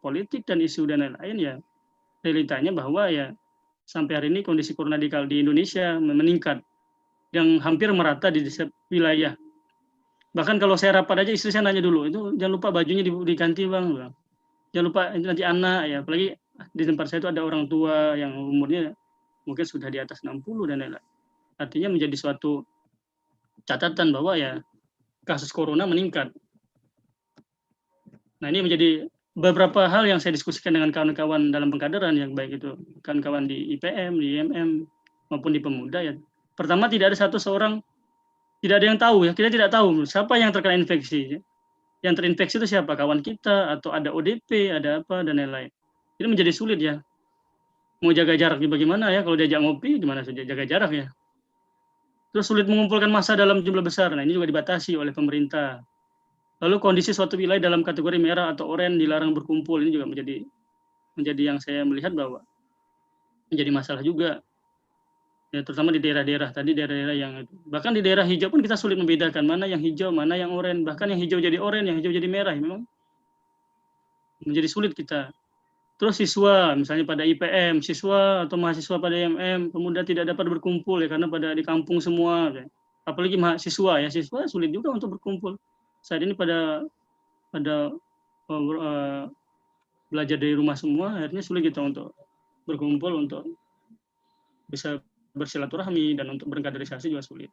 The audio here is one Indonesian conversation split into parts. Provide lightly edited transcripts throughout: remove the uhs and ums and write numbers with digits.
politik dan isu dan lain-lain, ya realitanya bahwa ya sampai hari ini kondisi corona di Indonesia meningkat yang hampir merata di setiap wilayah. Bahkan kalau saya rapat aja istri saya nanya dulu, itu jangan lupa bajunya diganti bang, jangan lupa nanti anak ya, apalagi di tempat saya itu ada orang tua yang umurnya mungkin sudah di atas 60 dan lain-lain. Artinya menjadi suatu catatan bahwa ya kasus corona meningkat. Nah, ini menjadi beberapa hal yang saya diskusikan dengan kawan-kawan dalam pengkaderan, yang baik itu kawan-kawan di IPM, di IMM, maupun di Pemuda ya. Pertama, tidak ada tidak ada yang tahu ya, kita tidak tahu siapa yang terkena infeksi. Yang terinfeksi itu siapa? Kawan kita, atau ada ODP, ada apa, dan lain-lain. Ini menjadi sulit ya. Mau jaga jarak bagaimana ya, kalau diajak ngopi, gimana saja jaga jarak ya. Terus sulit mengumpulkan massa dalam jumlah besar, nah ini juga dibatasi oleh pemerintah. Lalu kondisi suatu wilayah dalam kategori merah atau oranye dilarang berkumpul, ini juga menjadi yang saya melihat bahwa menjadi masalah juga. Ya, terutama di daerah-daerah tadi, daerah-daerah yang bahkan di daerah hijau pun kita sulit membedakan mana yang hijau, mana yang oranye. Bahkan yang hijau jadi oranye, yang hijau jadi merah, memang menjadi sulit kita. Terus siswa, misalnya pada IPM, siswa atau mahasiswa pada IMM, Pemuda tidak dapat berkumpul ya karena pada di kampung semua. Ya. Apalagi mahasiswa ya, siswa sulit juga untuk berkumpul. Saat ini pada belajar dari rumah semua, akhirnya sulit kita untuk berkumpul, untuk bisa bersilaturahmi, dan untuk berkaderisasi juga sulit.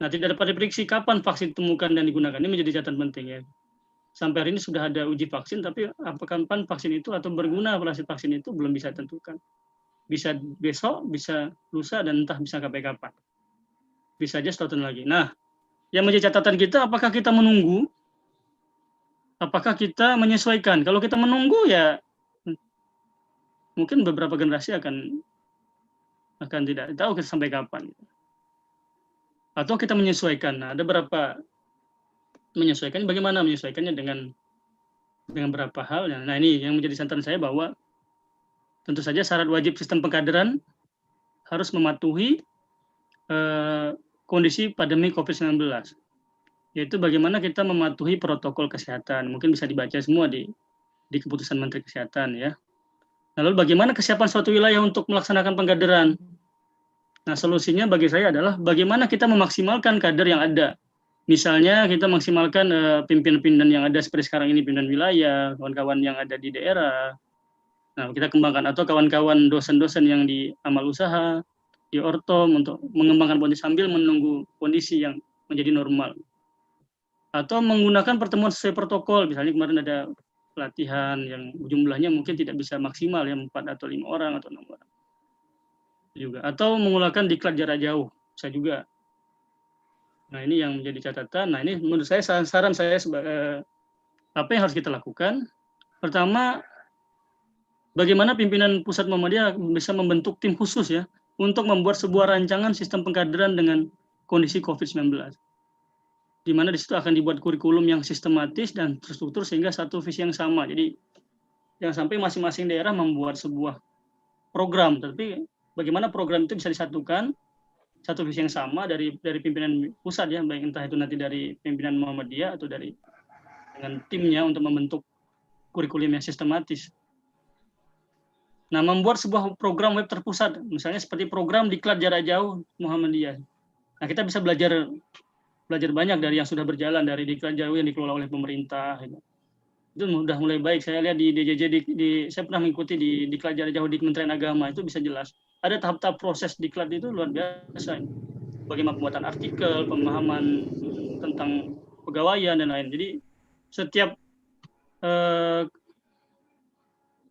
Nah, tidak dapat diprediksi kapan vaksin ditemukan dan digunakan. Ini menjadi catatan penting ya. Sampai hari ini sudah ada uji vaksin, tapi apakah kapan vaksin itu atau berguna hasil vaksin itu belum bisa tentukan. Bisa besok, bisa lusa, dan entah bisa sampai kapan. Bisa aja setahun lagi. Nah, yang menjadi catatan kita, apakah kita menunggu? Apakah kita menyesuaikan? Kalau kita menunggu ya mungkin beberapa generasi akan tidak tahu kita sampai kapan. Atau kita menyesuaikan. Nah, ada berapa menyesuaikan, bagaimana menyesuaikannya dengan berapa hal. Nah, ini yang menjadi catatan saya, bahwa tentu saja syarat wajib sistem pengkaderan harus mematuhi kondisi pandemi COVID-19, yaitu bagaimana kita mematuhi protokol kesehatan. Mungkin bisa dibaca semua di keputusan Menteri Kesehatan ya. Nah, lalu bagaimana kesiapan suatu wilayah untuk melaksanakan pengkaderan? Nah, solusinya bagi saya adalah bagaimana kita memaksimalkan kader yang ada. Misalnya kita maksimalkan pimpinan-pimpinan yang ada seperti sekarang ini, pimpinan wilayah, kawan-kawan yang ada di daerah. Nah, kita kembangkan, atau kawan-kawan dosen-dosen yang di amal usaha, di ortom, untuk mengembangkan kondisi sambil menunggu kondisi yang menjadi normal. Atau menggunakan pertemuan sesuai protokol, misalnya kemarin ada pelatihan yang jumlahnya mungkin tidak bisa maksimal ya, 4 atau 5 orang atau 6 orang. Juga. Atau menggunakan diklat jarak jauh, bisa juga. Nah, ini yang menjadi catatan. Nah, ini menurut saya saran saya apa yang harus kita lakukan. Pertama, bagaimana pimpinan pusat Muhammadiyah bisa membentuk tim khusus ya untuk membuat sebuah rancangan sistem pengkaderan dengan kondisi COVID-19. Di mana di situ akan dibuat kurikulum yang sistematis dan terstruktur sehingga satu visi yang sama. Jadi jangan sampai masing-masing daerah membuat sebuah program, tapi bagaimana program itu bisa disatukan, satu visi yang sama dari pimpinan pusat ya, baik entah itu nanti dari pimpinan Muhammadiyah atau dengan timnya untuk membentuk kurikulum yang sistematis. Nah, membuat sebuah program web terpusat, misalnya seperti program diklat jarak jauh Muhammadiyah. Nah, kita bisa belajar banyak dari yang sudah berjalan, dari diklat jauh yang dikelola oleh pemerintah. Itu sudah mulai baik. Saya lihat di DJJ, saya pernah mengikuti di diklat jarak jauh di Kementerian Agama, itu bisa jelas. Ada tahap-tahap proses diklat itu luar biasa. Bagaimana pembuatan artikel, pemahaman tentang pegawaian dan lain. Jadi setiap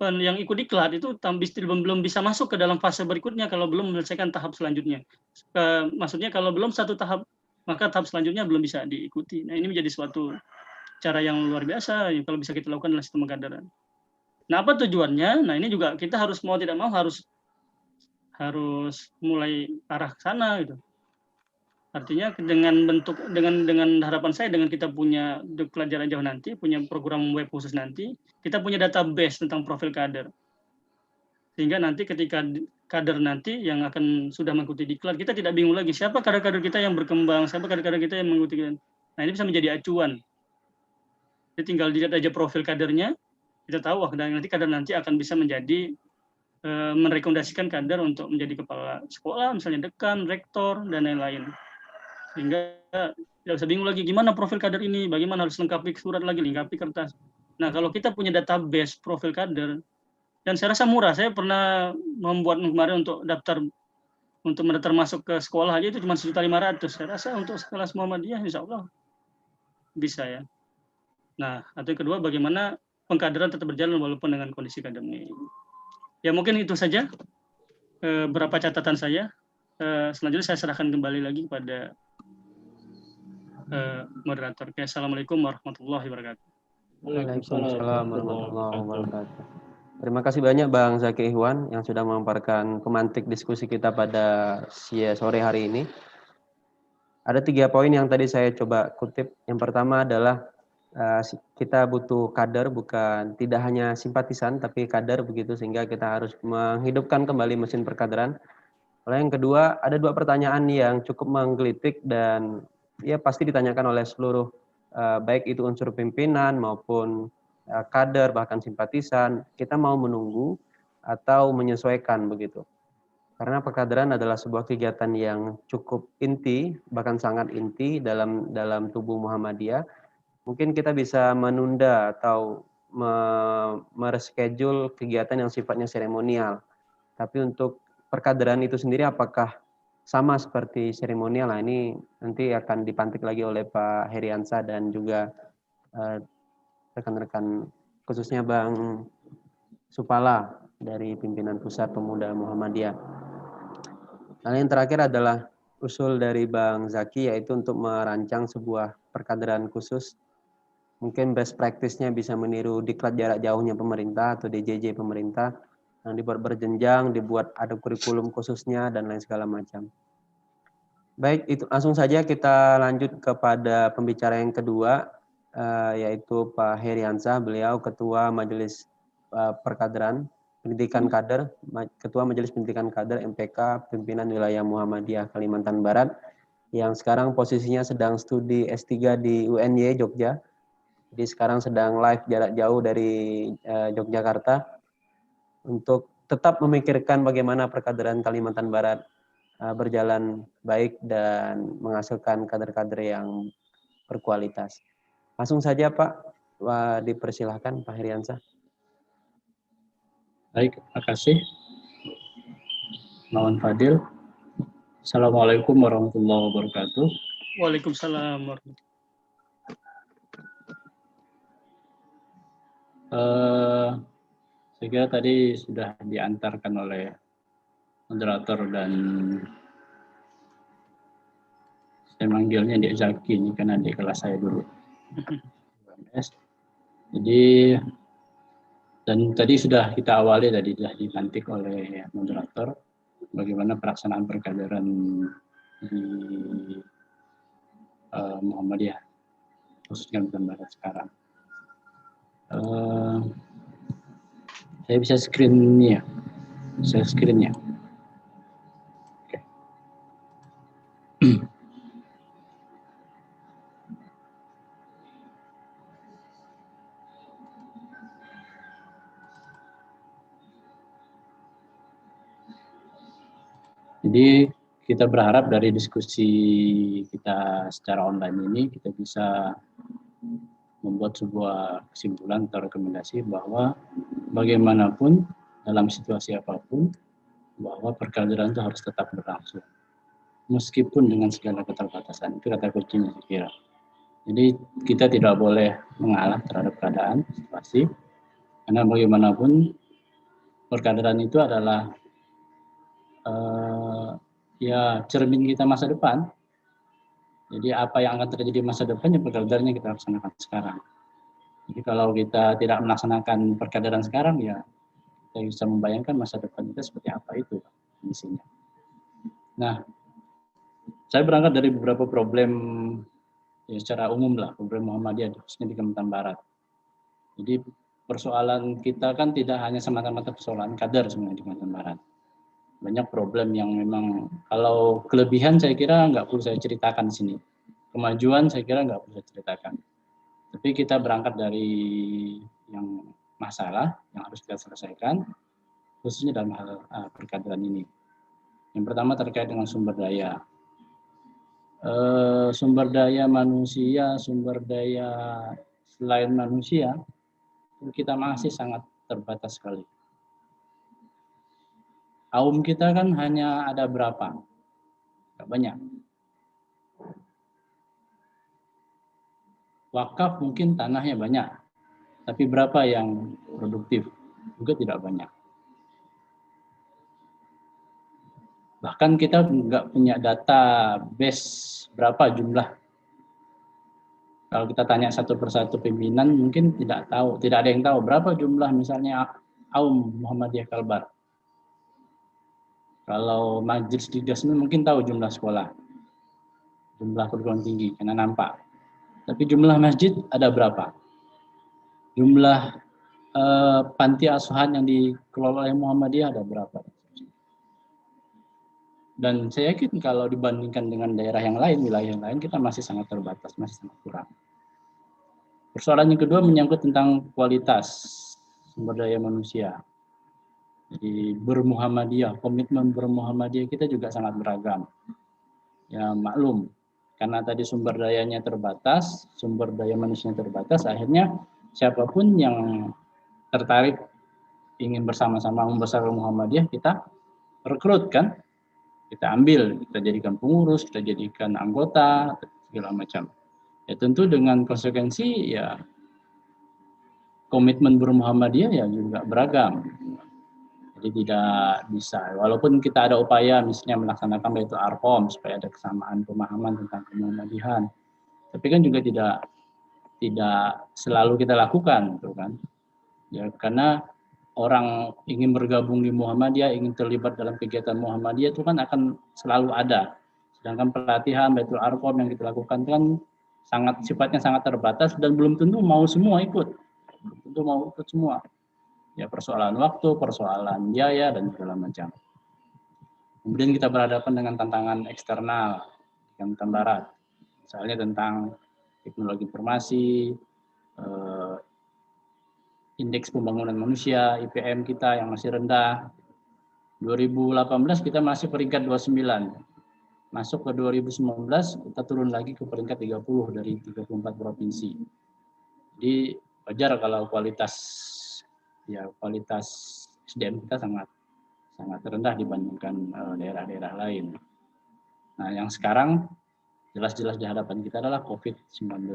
yang ikut diklat itu belum bisa masuk ke dalam fase berikutnya kalau belum menyelesaikan tahap selanjutnya. Maksudnya kalau belum satu tahap, maka tahap selanjutnya belum bisa diikuti. Nah, ini menjadi suatu cara yang luar biasa kalau bisa kita lakukan dalam sistem pengkaderan. Nah, apa tujuannya? Nah, ini juga kita harus mau tidak mau harus mulai arah ke sana gitu. Artinya dengan harapan saya, dengan kita punya diklat jarak jauh nanti, punya program web khusus nanti, kita punya database tentang profil kader. Sehingga nanti ketika kader nanti yang akan sudah mengikuti diklat, kita tidak bingung lagi siapa kader-kader kita yang berkembang, siapa kader-kader kita yang mengikuti. Nah, ini bisa menjadi acuan. Jadi tinggal dilihat aja profil kadernya, kita tahu nanti kader nanti akan bisa menjadi merekomendasikan kader untuk menjadi kepala sekolah, misalnya dekan, rektor, dan lain-lain. Sehingga tidak usah bingung lagi, gimana profil kader ini, bagaimana harus lengkapi surat lagi, lengkapi kertas. Nah, kalau kita punya database profil kader, dan saya rasa murah, saya pernah membuat kemarin untuk mendaftar masuk ke sekolah aja itu cuma 1.500.000. Saya rasa untuk kelas Muhammadiyah insya Allah bisa ya. Nah, atau yang kedua, bagaimana pengkaderan tetap berjalan walaupun dengan kondisi pandemi. Ya mungkin itu saja beberapa catatan saya. Selanjutnya saya serahkan kembali lagi kepada moderator. Assalamualaikum warahmatullahi wabarakatuh. Waalaikumsalam warahmatullahi wabarakatuh. Terima kasih banyak Bang Zaki Ihwan yang sudah memaparkan pemantik diskusi kita pada sore hari ini. Ada 3 poin yang tadi saya coba kutip. Yang pertama adalah kita butuh kader, bukan tidak hanya simpatisan tapi kader begitu, sehingga kita harus menghidupkan kembali mesin perkaderan. Lalu yang kedua, ada 2 pertanyaan yang cukup menggelitik dan ya pasti ditanyakan oleh seluruh baik itu unsur pimpinan maupun kader bahkan simpatisan. Kita mau menunggu atau menyesuaikan begitu. Karena perkaderan adalah sebuah kegiatan yang cukup inti, bahkan sangat inti dalam tubuh Muhammadiyah. Mungkin kita bisa menunda atau mereschedule kegiatan yang sifatnya seremonial. Tapi untuk perkaderan itu sendiri apakah sama seperti seremonial? Nah, ini nanti akan dipantik lagi oleh Pak Heriansah dan juga rekan-rekan khususnya Bang Supala dari pimpinan Pusat Pemuda Muhammadiyah. Lalu yang terakhir adalah usul dari Bang Zaki, yaitu untuk merancang sebuah perkaderan khusus. Mungkin best practice-nya bisa meniru diklat jarak jauhnya pemerintah atau DJJ pemerintah, yang dibuat berjenjang, dibuat ada kurikulum khususnya, dan lain segala macam. Baik, itu langsung saja kita lanjut kepada pembicara yang kedua, yaitu Pak Heriansah. Beliau Ketua Majelis Perkaderan Pendidikan Kader, Ketua Majelis Pendidikan Kader MPK Pimpinan Wilayah Muhammadiyah Kalimantan Barat, yang sekarang posisinya sedang studi S3 di UNY Jogja. Jadi sekarang sedang live jarak jauh dari Yogyakarta untuk tetap memikirkan bagaimana perkaderan Kalimantan Barat berjalan baik dan menghasilkan kader-kader yang berkualitas. Langsung saja Pak, dipersilahkan Pak Heriansah. Baik, terima kasih. Mawan Fadil. Assalamualaikum warahmatullahi wabarakatuh. Waalaikumsalam warahmatullahi wabarakatuh. Saya kira tadi sudah diantarkan oleh moderator dan saya manggilnya Dek Zaki, ini kan adik kelas saya dulu. Jadi dan tadi sudah kita awali, tadi sudah dipantik oleh moderator bagaimana pelaksanaan perkaderan di Muhammadiyah khususnya Kalimantan Barat sekarang. Saya bisa screen-nya, share screen-nya. Oke. Jadi kita berharap dari diskusi kita secara online ini kita bisa membuat sebuah kesimpulan atau rekomendasi bahwa bagaimanapun dalam situasi apapun bahwa perkaderan itu harus tetap berlangsung meskipun dengan segala keterbatasan. Itu kata kuncinya saya kira. Jadi kita tidak boleh mengalah terhadap keadaan situasi, karena bagaimanapun perkaderan itu adalah ya cermin kita masa depan. Jadi apa yang akan terjadi masa depan ya perkaderannya kita laksanakan sekarang. Jadi kalau kita tidak melaksanakan perkaderan sekarang ya kita bisa membayangkan masa depan kita seperti apa itu kondisinya. Nah, saya berangkat dari beberapa problem ya secara umum lah, problem Muhammadiyah khususnya di Kalimantan Barat. Jadi persoalan kita kan tidak hanya semata-mata persoalan kader sebenarnya di Kalimantan Barat. Banyak problem yang memang kalau kelebihan saya kira nggak perlu saya ceritakan di sini. Kemajuan saya kira nggak perlu saya ceritakan. Tapi kita berangkat dari yang masalah yang harus kita selesaikan, khususnya dalam hal perkaderan ini. Yang pertama terkait dengan sumber daya. Sumber daya manusia, sumber daya selain manusia, kita masih sangat terbatas sekali. Kaum kita kan hanya ada berapa? Tidak banyak. Wakaf mungkin tanahnya banyak, tapi berapa yang produktif? Juga tidak banyak. Bahkan kita nggak punya data base berapa jumlah. Kalau kita tanya satu persatu pimpinan, mungkin tidak ada yang tahu berapa jumlah misalnya Aum Muhammadiyah Kalbar. Kalau Majelis di Dasmi mungkin tahu jumlah sekolah, jumlah perguruan tinggi, karena nampak. Tapi jumlah masjid ada berapa? Jumlah panti asuhan yang dikelola oleh Muhammadiyah ada berapa? Dan saya yakin kalau dibandingkan dengan daerah yang lain, wilayah yang lain, kita masih sangat terbatas, masih sangat kurang. Persoalan yang kedua menyangkut tentang kualitas sumber daya manusia. Jadi bermuhammadiyah, komitmen bermuhammadiyah kita juga sangat beragam. Ya maklum, karena tadi sumber dayanya terbatas, sumber daya manusianya terbatas, akhirnya siapapun yang tertarik ingin bersama-sama membesarkan Muhammadiyah, kita rekrut kan, kita ambil, kita jadikan pengurus, kita jadikan anggota, segala macam. Ya tentu dengan konsekuensi ya komitmen bermuhammadiyah ya juga beragam. Jadi tidak bisa, walaupun kita ada upaya misalnya melaksanakan Baitul Arqam supaya ada kesamaan pemahaman tentang kemuhammadiyahan, tapi kan juga tidak selalu kita lakukan, gitu kan? Ya karena orang ingin bergabung di Muhammadiyah, ingin terlibat dalam kegiatan Muhammadiyah itu kan akan selalu ada. Sedangkan pelatihan Baitul Arqam yang kita lakukan kan sifatnya sangat terbatas dan belum tentu mau semua ikut. Belum tentu mau ikut semua. Ya persoalan waktu, persoalan biaya dan segala macam. Kemudian kita berhadapan dengan tantangan eksternal yang barat, misalnya tentang teknologi informasi, indeks pembangunan manusia, IPM kita yang masih rendah. 2018 kita masih peringkat 29. Masuk ke 2019 kita turun lagi ke peringkat 30 dari 34 provinsi. Jadi wajar kalau kualitas SDM kita sangat rendah dibandingkan daerah-daerah lain. Nah, yang sekarang jelas-jelas di hadapan kita adalah COVID-19.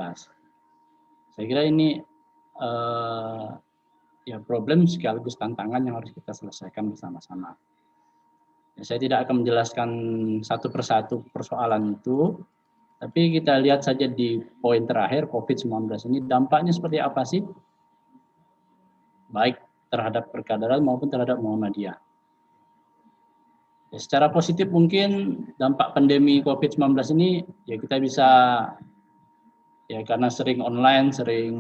Saya kira ini problem sekaligus tantangan yang harus kita selesaikan bersama-sama. Ya, saya tidak akan menjelaskan satu persatu persoalan itu, tapi kita lihat saja di poin terakhir COVID-19 ini dampaknya seperti apa sih? Baik terhadap perkaderan maupun terhadap Muhammadiyah. Ya, secara positif mungkin dampak pandemi COVID-19 ini ya kita bisa ya karena sering online, sering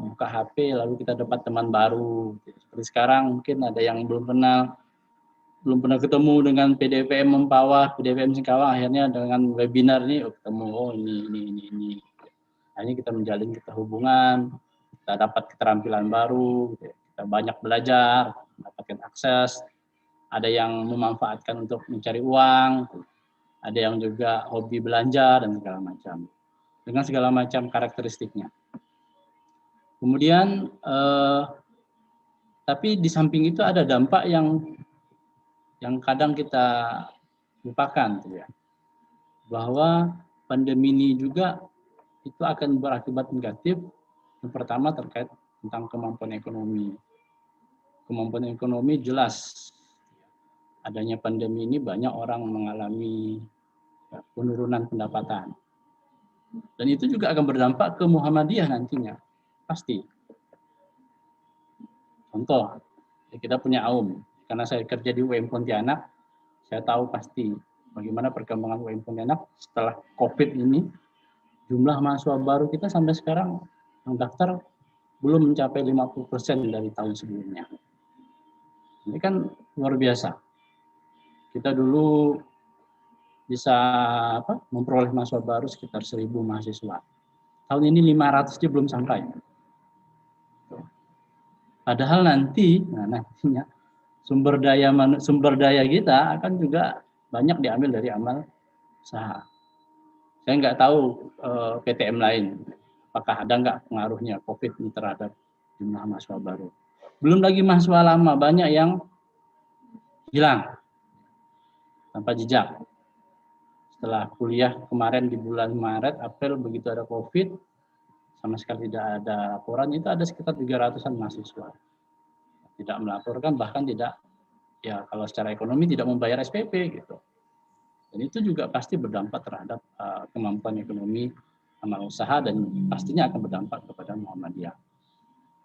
buka HP, lalu kita dapat teman baru. Seperti sekarang mungkin ada yang belum pernah ketemu dengan PDPM Mempawah, PDPM Singkawang, akhirnya dengan webinar ini ketemu, ini. Akhirnya kita menjalin hubungan, kita dapat keterampilan baru, kita banyak belajar, mendapatkan akses, ada yang memanfaatkan untuk mencari uang, ada yang juga hobi belanja dan segala macam. Dengan segala macam karakteristiknya. Kemudian, tapi di samping itu ada dampak yang kadang kita lupakan, ya, bahwa pandemi ini juga itu akan berakibat negatif. Yang pertama terkait tentang kemampuan ekonomi. Kemampuan ekonomi jelas adanya pandemi ini banyak orang mengalami penurunan pendapatan. Dan itu juga akan berdampak ke Muhammadiyah nantinya, pasti. Contoh, kita punya AUM, karena saya kerja di UM Pontianak, saya tahu pasti bagaimana perkembangan UM Pontianak setelah COVID ini. Jumlah mahasiswa baru kita sampai sekarang yang daftar belum mencapai 50% dari tahun sebelumnya. Ini kan luar biasa. Kita dulu bisa memperoleh mahasiswa baru sekitar 1.000 mahasiswa. Tahun ini 500 belum sampai. Padahal nantinya sumber daya kita akan juga banyak diambil dari amal usaha. Saya nggak tahu PTM lain, apakah ada nggak pengaruhnya COVID ini terhadap jumlah mahasiswa baru. Belum lagi mahasiswa lama, banyak yang hilang tanpa jejak. Setelah kuliah kemarin di bulan Maret, April, begitu ada COVID, sama sekali tidak ada laporan, itu ada sekitar 300-an mahasiswa. Tidak melaporkan, bahkan tidak, ya kalau secara ekonomi tidak membayar SPP gitu. Dan itu juga pasti berdampak terhadap kemampuan ekonomi amal usaha dan pastinya akan berdampak kepada Muhammadiyah.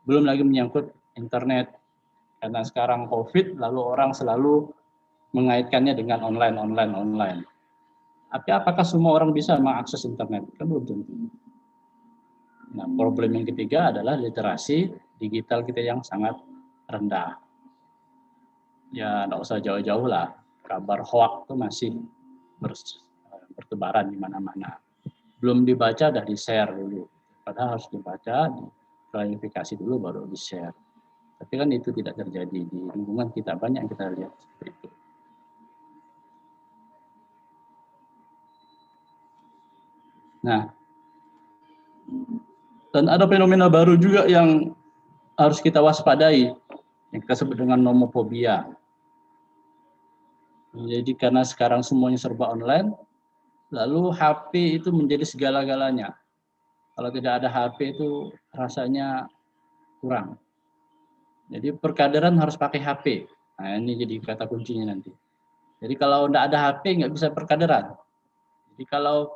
Belum lagi menyangkut internet, karena sekarang COVID, lalu orang selalu mengaitkannya dengan online. Tapi apakah semua orang bisa mengakses internet? Kan belum tentu. Nah, problem yang ketiga adalah literasi digital kita yang sangat rendah. Ya, nggak usah jauh-jauh lah. Kabar hoax itu masih bertebaran di mana-mana. Belum dibaca, dah di-share dulu. Padahal harus dibaca, diklarifikasi dulu, baru di-share. Tapi kan itu tidak terjadi di lingkungan kita, banyak yang kita lihat seperti itu. Nah, dan ada fenomena baru juga yang harus kita waspadai, yang kita sebut dengan nomofobia. Jadi karena sekarang semuanya serba online, lalu HP itu menjadi segala-galanya. Kalau tidak ada HP itu rasanya kurang. Jadi perkaderan harus pakai HP. Nah, ini jadi kata kuncinya nanti. Jadi kalau tidak ada HP nggak bisa perkaderan. Jadi kalau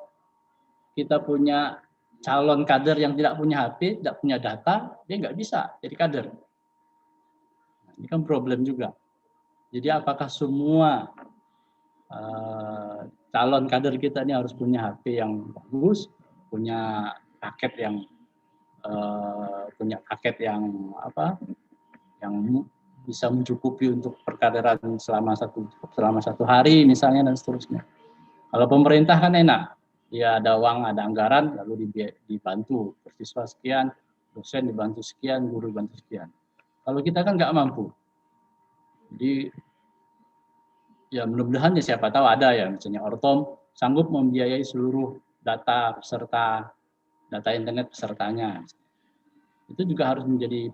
kita punya calon kader yang tidak punya HP, tidak punya data, dia nggak bisa jadi kader. Nah, ini kan problem juga. Jadi apakah semua calon kader kita ini harus punya HP yang bagus, punya paket yang yang bisa mencukupi untuk perkaderan selama satu hari misalnya dan seterusnya. Kalau pemerintah kan enak, ya ada uang, ada anggaran, lalu dibantu beasiswa sekian, dosen dibantu sekian, guru dibantu sekian. Kalau kita kan nggak mampu, jadi ya mudah-mudahan ya siapa tahu ada ya, misalnya Ortom sanggup membiayai seluruh data peserta, data internet pesertanya. Itu juga harus menjadi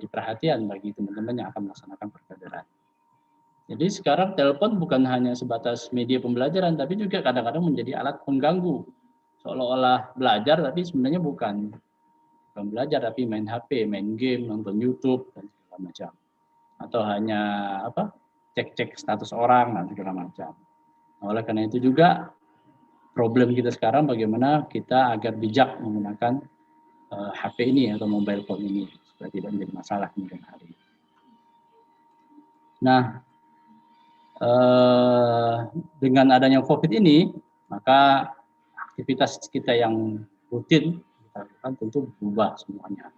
perhatian bagi teman-teman yang akan melaksanakan perkaderan. Jadi sekarang telepon bukan hanya sebatas media pembelajaran, tapi juga kadang-kadang menjadi alat pengganggu. Seolah-olah belajar, tapi sebenarnya bukan belajar, tapi main HP, main game, nonton YouTube dan segala macam. Atau hanya cek-cek status orang dan segala macam. Nah, oleh karena itu juga problem kita sekarang bagaimana kita agar bijak menggunakan HP ini atau mobile phone ini supaya tidak menjadi masalah kemudian hari. Nah, dengan adanya COVID ini, maka aktivitas kita yang rutin kita lakukan tentu berubah semuanya.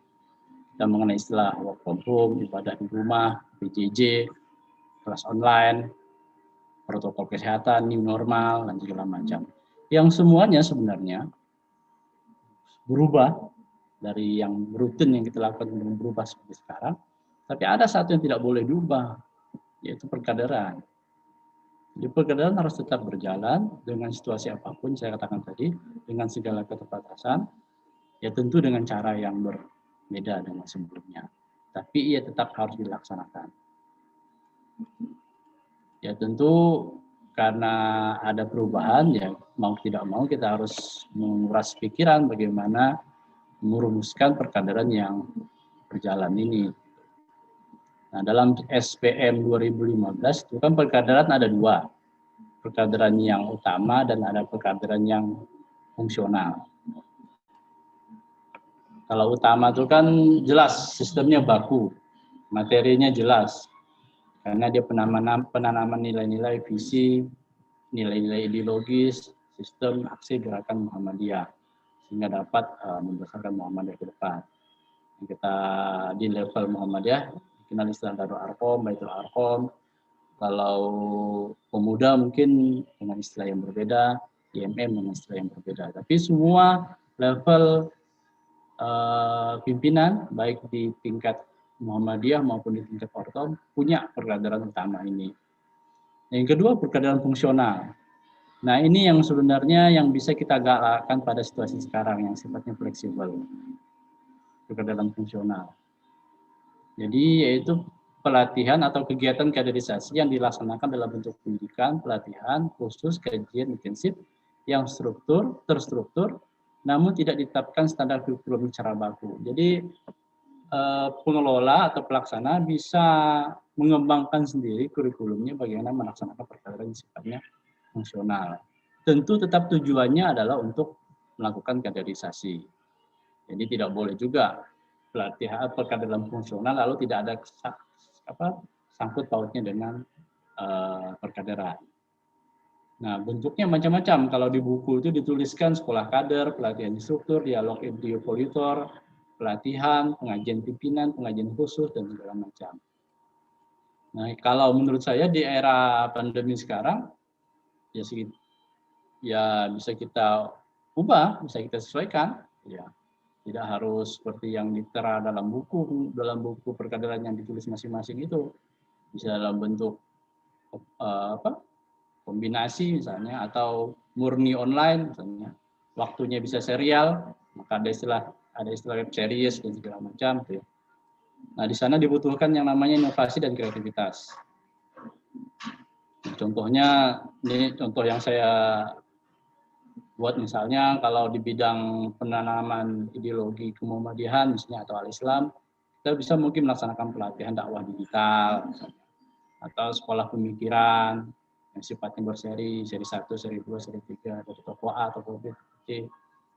Kita mengenai istilah work from home, ibadah di rumah, PJJ, kelas online, protokol kesehatan, new normal, dan segala macam. Yang semuanya sebenarnya berubah dari yang rutin yang kita lakukan berubah seperti sekarang. Tapi ada satu yang tidak boleh diubah, yaitu perkaderan. Jadi perkaderan harus tetap berjalan dengan situasi apapun, saya katakan tadi, dengan segala keterbatasan, ya tentu dengan cara yang berbeda dengan sebelumnya. Tapi ia tetap harus dilaksanakan. Ya tentu karena ada perubahan, ya mau tidak mau kita harus menguras pikiran bagaimana merumuskan perkaderan yang berjalan ini. Nah, dalam SPM 2015 itu kan perkaderan ada dua, perkaderan yang utama dan ada perkaderan yang fungsional. Kalau utama itu kan jelas sistemnya baku, materinya jelas, karena dia penanaman nilai-nilai visi, nilai-nilai ideologis, sistem aksi gerakan Muhammadiyah, sehingga dapat membesarkan Muhammadiyah ke depan. Kita di level Muhammadiyah dikenal istilah Darul Arqam, Baitul Arqam. Kalau pemuda mungkin dengan istilah yang berbeda, IMM dengan istilah yang berbeda. Tapi semua level pimpinan baik di tingkat Muhammadiyah maupun di tingkat Ortom punya perkadaran utama ini. Yang kedua, perkadaran fungsional. Nah, ini yang sebenarnya yang bisa kita galakkan pada situasi sekarang yang sifatnya fleksibel. Perkadaran fungsional. Jadi yaitu pelatihan atau kegiatan kaderisasi yang dilaksanakan dalam bentuk pendidikan, pelatihan, khusus, kajian intensif yang terstruktur, namun tidak ditetapkan standar kurikulum secara baku. Jadi pengelola atau pelaksana bisa mengembangkan sendiri kurikulumnya bagaimana melaksanakan perkadaran yang sifatnya fungsional. Tentu tetap tujuannya adalah untuk melakukan kaderisasi. Jadi tidak boleh juga pelatihan perkadaran fungsional lalu tidak ada sangkut pautnya dengan perkaderan. Nah, bentuknya macam-macam. Kalau di buku itu dituliskan sekolah kader, pelatihan instruktur, dialog indiopolutor, pelatihan, pengajian pimpinan, pengajian khusus, dan segala macam. Nah, kalau menurut saya di era pandemi sekarang, ya bisa kita ubah, bisa kita sesuaikan. Ya, tidak harus seperti yang ditera dalam buku perkaderan yang ditulis masing-masing itu. Bisa dalam bentuk kombinasi misalnya, atau murni online misalnya, waktunya bisa serial, maka ada istilah web series dan segala macam. Gitu ya. Nah, di sana dibutuhkan yang namanya inovasi dan kreativitas. Contohnya, ini contoh yang saya buat misalnya kalau di bidang penanaman ideologi kemuhammadiyahan misalnya atau al-Islam, kita bisa mungkin melaksanakan pelatihan dakwah digital misalnya, atau sekolah pemikiran yang sifatnya berseri, seri 1, seri 2, seri 3, dari tokoh A atau tokoh B,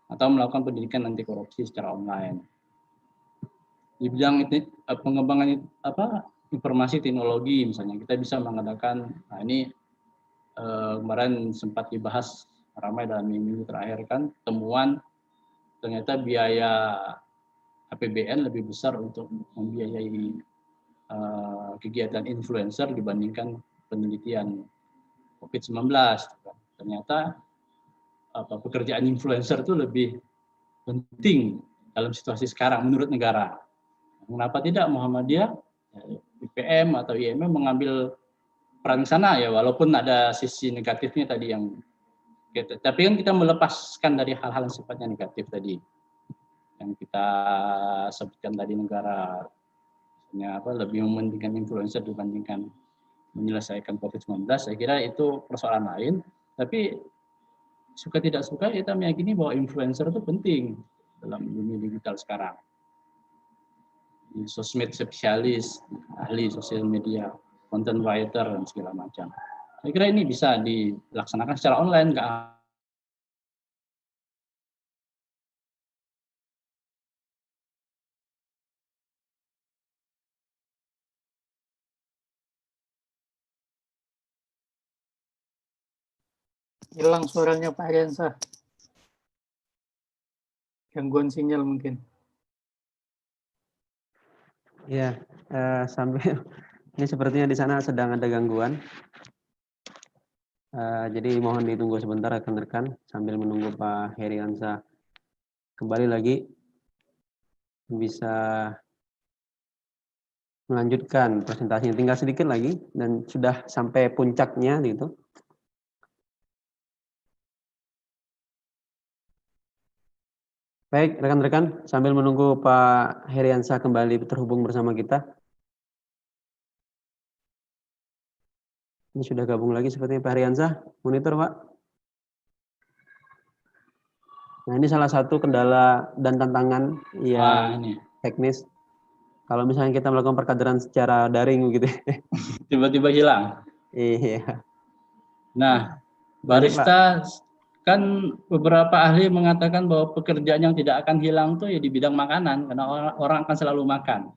atau melakukan pendidikan anti korupsi secara online. Di bidang pengembangan informasi teknologi misalnya, kita bisa mengadakan, nah ini kemarin sempat dibahas ramai dalam minggu terakhir kan, temuan ternyata biaya APBN lebih besar untuk membiayai kegiatan influencer dibandingkan penelitian COVID-19. Ternyata pekerjaan influencer itu lebih penting dalam situasi sekarang menurut negara. Kenapa tidak Muhammadiyah, IPM atau IMM mengambil peran sana ya, walaupun ada sisi negatifnya tadi yang gitu. Tapi kan kita melepaskan dari hal-hal yang sifatnya negatif tadi yang kita sebutkan tadi, negara lebih mementingkan influencer dibandingkan menyelesaikan COVID-19. Saya kira itu persoalan lain, tapi suka tidak suka kita meyakini bahwa influencer itu penting dalam dunia digital sekarang. Sosmed spesialis, ahli sosial media, content writer, dan segala macam. Saya kira ini bisa dilaksanakan secara online, nggak hilang suaranya Pak Ariansa. Gangguan sinyal mungkin. Ya, sambil ini sepertinya di sana sedang ada gangguan. Jadi mohon ditunggu sebentar rekan-rekan sambil menunggu Pak Heriansa kembali lagi bisa melanjutkan presentasinya. Tinggal sedikit lagi dan sudah sampai puncaknya gitu. Baik, rekan-rekan, sambil menunggu Pak Heriansa kembali terhubung bersama kita. Ini sudah gabung lagi sepertinya Pak Heriansa. Monitor, Pak. Nah, ini salah satu kendala dan tantangan yang teknis. Kalau misalnya kita melakukan perkaderan secara daring gitu. Tiba-tiba hilang. Iya. Nah, barista kan beberapa ahli mengatakan bahwa pekerjaan yang tidak akan hilang tuh ya di bidang makanan, karena orang akan selalu makan.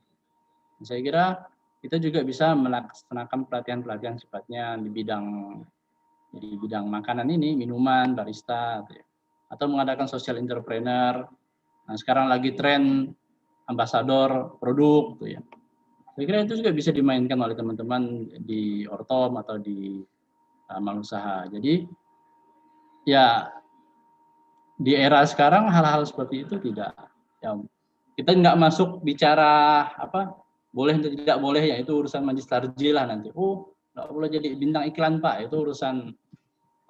Saya kira kita juga bisa melaksanakan pelatihan-pelatihan sifatnya di bidang makanan ini, minuman, barista, atau mengadakan social entrepreneur. Nah, sekarang lagi tren ambasador produk, ya. Saya kira itu juga bisa dimainkan oleh teman-teman di Ortom atau di amal usaha. Jadi ya di era sekarang hal-hal seperti itu tidak, ya kita nggak masuk bicara apa boleh atau tidak boleh, ya itu urusan majelis tarjih lah nanti. Oh, nggak boleh jadi bintang iklan Pak, itu urusan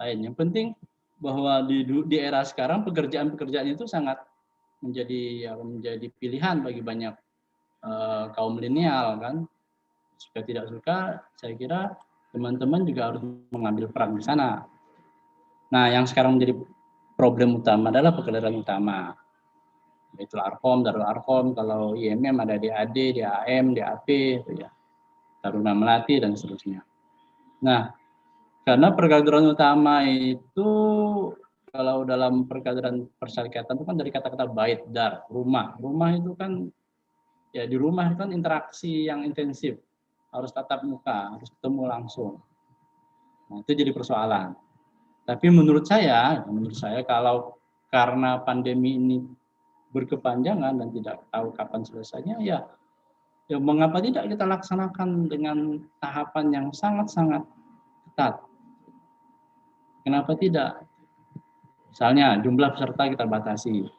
lain. Yang penting bahwa di era sekarang pekerjaan-pekerjaan itu sangat menjadi pilihan bagi banyak kaum milenial kan. Suka tidak suka, saya kira teman-teman juga harus mengambil peran di sana. Nah, yang sekarang menjadi problem utama adalah pekerjaan utama, yaitu Arkom, Darul Arkom, kalau IMM ada DAD, DAM, DAP, itu ya, Taruna Melati dan seterusnya. Nah, karena perkaderan utama itu kalau dalam perkaderan persyarikatan itu kan dari kata-kata bait, dar, rumah. Rumah itu kan ya di rumah itu kan interaksi yang intensif, harus tatap muka, harus ketemu langsung. Nah, itu jadi persoalan. Tapi menurut saya kalau karena pandemi ini berkepanjangan dan tidak tahu kapan selesainya, ya mengapa tidak kita laksanakan dengan tahapan yang sangat-sangat ketat. Kenapa tidak? Misalnya jumlah peserta kita batasi.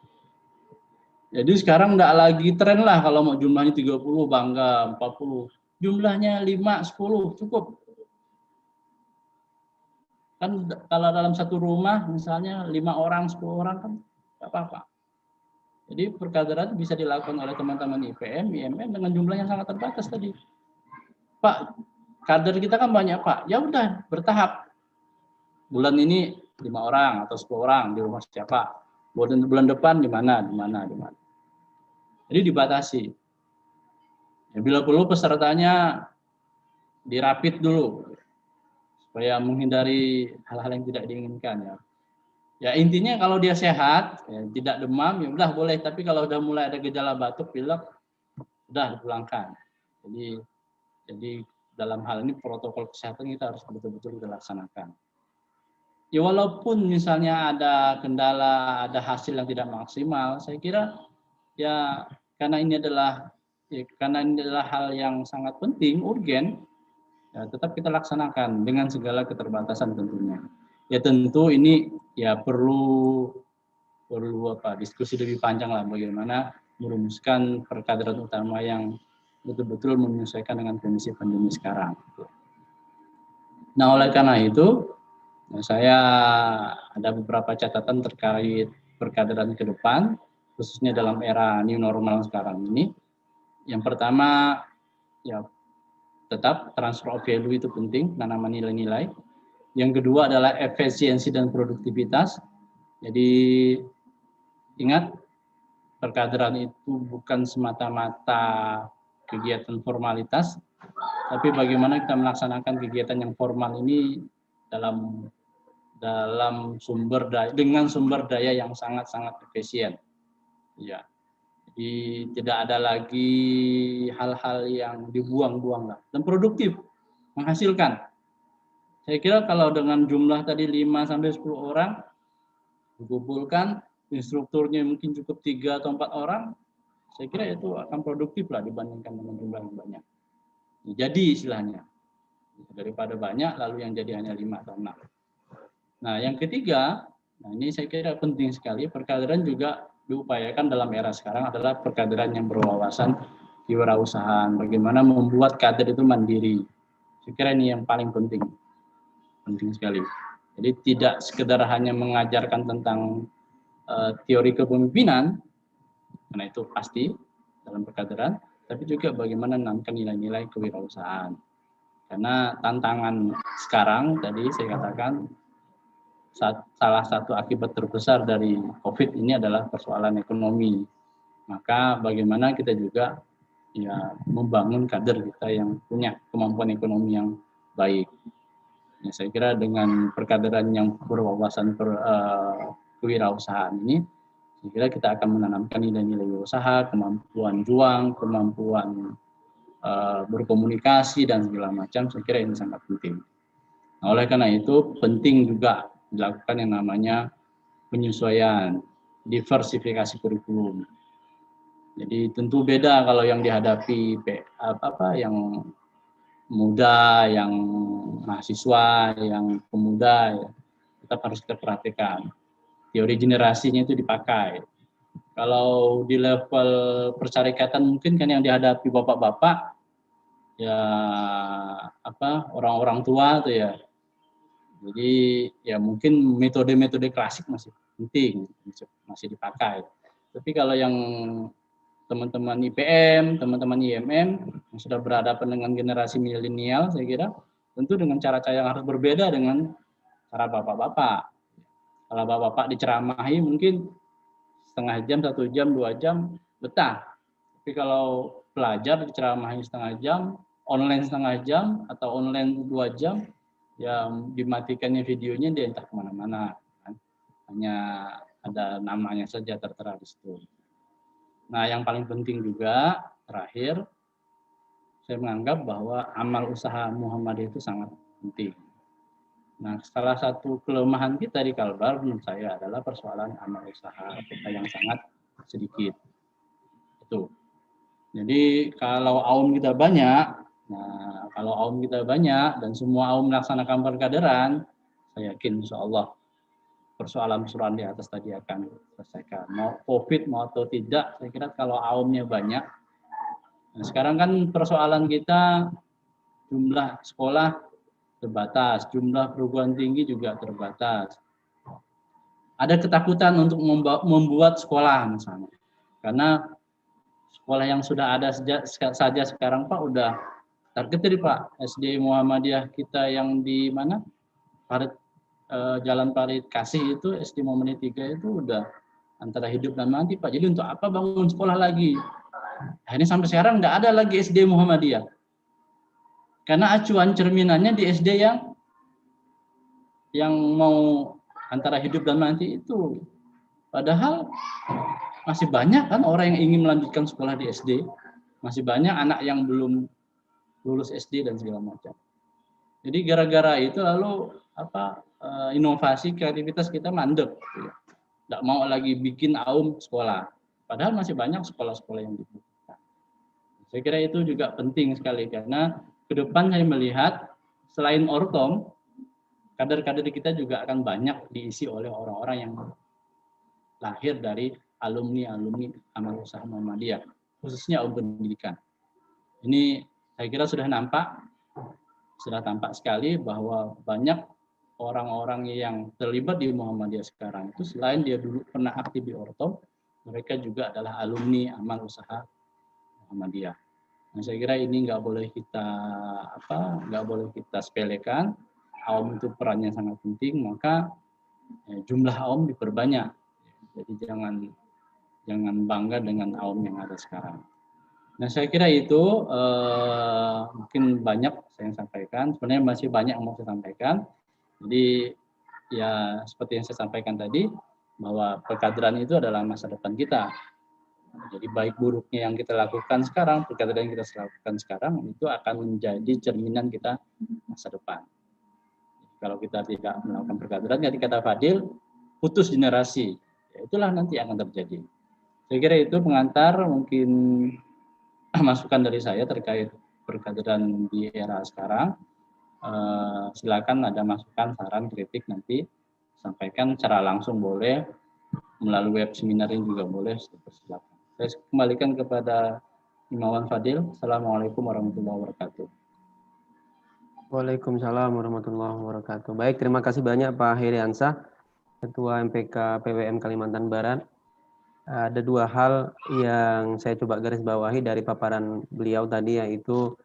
Jadi sekarang enggak lagi tren lah kalau mau jumlahnya 30 bangga, 40. Jumlahnya 5, 10 cukup. Kan kalau dalam satu rumah misalnya 5 orang, 10 orang kan enggak apa-apa. Jadi perkaderan bisa dilakukan oleh teman-teman IPM, IMM dengan jumlah yang sangat terbatas tadi. Pak, kader kita kan banyak Pak. Ya udah bertahap. Bulan ini 5 orang atau 10 orang di rumah siapa. Bulan depan di mana. Jadi dibatasi. Ya, bila perlu pesertanya dirapit dulu supaya menghindari hal-hal yang tidak diinginkan ya. Ya intinya kalau dia sehat, ya, tidak demam ya udah boleh. Tapi kalau udah mulai ada gejala batuk, pilek, udah dipulangkan. Jadi dalam hal ini protokol kesehatan kita harus betul-betul kita laksanakan. Ya walaupun misalnya ada kendala, ada hasil yang tidak maksimal, saya kira ya karena ini adalah hal yang sangat penting, urgen, ya tetap kita laksanakan dengan segala keterbatasan tentunya. Ya tentu ini ya perlu diskusi lebih panjang lah bagaimana merumuskan perkaderan utama yang betul-betul menyesuaikan dengan kondisi pandemi sekarang. Nah oleh karena itu saya ada beberapa catatan terkait perkaderan ke depan, khususnya dalam era new normal sekarang ini. Yang pertama, ya tetap transfer of value itu penting, penanaman nilai-nilai. Yang kedua adalah efisiensi dan produktivitas. Jadi ingat, perkaderan itu bukan semata-mata kegiatan formalitas, tapi bagaimana kita melaksanakan kegiatan yang formal ini dengan sumber daya yang sangat-sangat efisien. Ya. Jadi tidak ada lagi hal-hal yang dibuang-buang lah, dan produktif, menghasilkan. Saya kira kalau dengan jumlah tadi 5 sampai 10 orang dikumpulkan, instrukturnya mungkin cukup 3 atau 4 orang, saya kira itu akan produktif lah dibandingkan dengan jumlah yang banyak. Jadi istilahnya daripada banyak lalu yang jadi hanya 5 atau 6. Nah, yang ketiga, ini saya kira penting sekali, perkaderan juga diupayakan dalam era sekarang adalah perkaderan yang berwawasan kewirausahaan. Bagaimana membuat kader itu mandiri. Saya kira ini yang paling penting sekali. Jadi tidak sekedar hanya mengajarkan tentang teori kepemimpinan, karena itu pasti dalam perkaderan, tapi juga bagaimana menanamkan nilai-nilai kewirausahaan. Karena tantangan sekarang tadi saya katakan, salah satu akibat terbesar dari COVID ini adalah persoalan ekonomi. Maka bagaimana kita juga ya membangun kader kita yang punya kemampuan ekonomi yang baik. Ya, saya kira dengan perkaderan yang berwawasan kewirausahaan ini, saya kira kita akan menanamkan nilai-nilai usaha, kemampuan juang, kemampuan berkomunikasi dan segala macam. Saya kira ini sangat penting. Nah, oleh karena itu penting juga dilakukan yang namanya penyesuaian, diversifikasi kurikulum. Jadi tentu beda kalau yang dihadapi yang muda, yang mahasiswa, yang pemuda, ya, tetap harus kita perhatikan. Teori generasinya itu dipakai. Kalau di level persyarikatan mungkin kan yang dihadapi bapak-bapak ya orang-orang tua tuh ya. Jadi ya mungkin metode-metode klasik masih penting, masih dipakai. Tapi kalau yang teman-teman IPM, teman-teman IMM yang sudah berhadapan dengan generasi milenial, saya kira tentu dengan cara-cara yang harus berbeda dengan cara bapak-bapak. Kalau bapak-bapak diceramahi mungkin setengah jam, 1 jam, 2 jam, betah. Tapi kalau pelajar diceramahi setengah jam, online setengah jam, atau online 2 jam, ya dimatikannya videonya dia entah kemana-mana. Hanya ada namanya saja tertera di situ. Nah, yang paling penting juga, terakhir, saya menganggap bahwa amal usaha Muhammadiyah itu sangat penting. Nah, salah satu kelemahan kita di Kalbar menurut saya adalah persoalan amal usaha kita yang sangat sedikit. Itu. Jadi kalau aum kita banyak, dan semua aum melaksanakan perkaderan, saya yakin insya Allah persoalan-persoalan di atas tadi akan selesaikan. Mau COVID mau atau tidak, saya kira kalau aumnya banyak. Nah, sekarang kan persoalan kita jumlah sekolah terbatas, jumlah perguruan tinggi juga terbatas. Ada ketakutan untuk membuat sekolah misalnya, karena sekolah yang sudah ada saja sekarang Pak udah target Pak. SD Muhammadiyah kita yang di mana Jalan Parit Kasih itu SD Muhammadiyah 3 itu udah antara hidup dan mati Pak. Jadi untuk apa bangun sekolah lagi? Nah, ini sampai sekarang nggak ada lagi SD Muhammadiyah. Karena acuan cerminannya di SD yang mau antara hidup dan mati itu. Padahal masih banyak kan orang yang ingin melanjutkan sekolah di SD. Masih banyak anak yang belum lulus SD dan segala macam. Jadi gara-gara itu lalu inovasi kreativitas kita mandek. Gitu ya. Nggak mau lagi bikin aum sekolah. Padahal masih banyak sekolah-sekolah yang dibuka. Saya kira itu juga penting sekali karena ke depan saya melihat selain ortom, kader-kader kita juga akan banyak diisi oleh orang-orang yang lahir dari alumni-alumni amal usaha Muhammadiyah, khususnya aum pendidikan. Ini saya kira sudah tampak sekali bahwa banyak orang-orang yang terlibat di Muhammadiyah sekarang itu selain dia dulu pernah aktif di ortom, mereka juga adalah alumni amal usaha Muhammadiyah. Nah, saya kira ini nggak boleh kita sepelekan. Aum itu perannya sangat penting, maka jumlah aum diperbanyak. Jadi jangan bangga dengan aum yang ada sekarang. Nah, saya kira itu mungkin banyak saya sampaikan. Sebenarnya masih banyak yang mau saya sampaikan. Jadi ya seperti yang saya sampaikan tadi, bahwa perkaderan itu adalah masa depan kita. Jadi baik buruknya yang kita lakukan sekarang, perkaderan yang kita lakukan sekarang, itu akan menjadi cerminan kita masa depan. Kalau kita tidak melakukan perkaderan, jadi kata Fadil, putus generasi. Ya, itulah nanti yang akan terjadi. Saya kira itu pengantar mungkin masukan dari saya terkait perkaderan di era sekarang. Silakan ada masukan, saran, kritik nanti sampaikan secara langsung boleh, melalui web seminar ini juga boleh, silakan. Saya kembalikan kepada Imawan Fadil. Assalamualaikum warahmatullahi wabarakatuh. Waalaikumsalam warahmatullahi wabarakatuh. Baik, terima kasih banyak Pak Heriansah, Ketua MPK PWM Kalimantan Barat. Ada 2 hal yang saya coba garis bawahi dari paparan beliau tadi, yaitu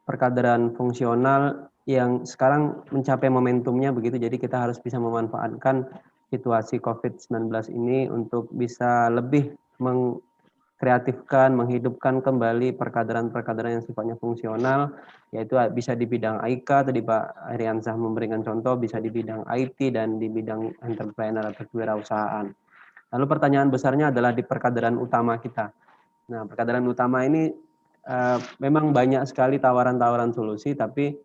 perkaderan fungsional yang sekarang mencapai momentumnya begitu, jadi kita harus bisa memanfaatkan situasi COVID-19 ini untuk bisa lebih mengkreatifkan, menghidupkan kembali perkaderan-perkaderan yang sifatnya fungsional, yaitu bisa di bidang IK, tadi Pak Heriansah memberikan contoh, bisa di bidang IT dan di bidang entrepreneur atau kewirausahaan. Lalu pertanyaan besarnya adalah di perkaderan utama kita. Nah, perkaderan utama ini memang banyak sekali tawaran-tawaran solusi, tapi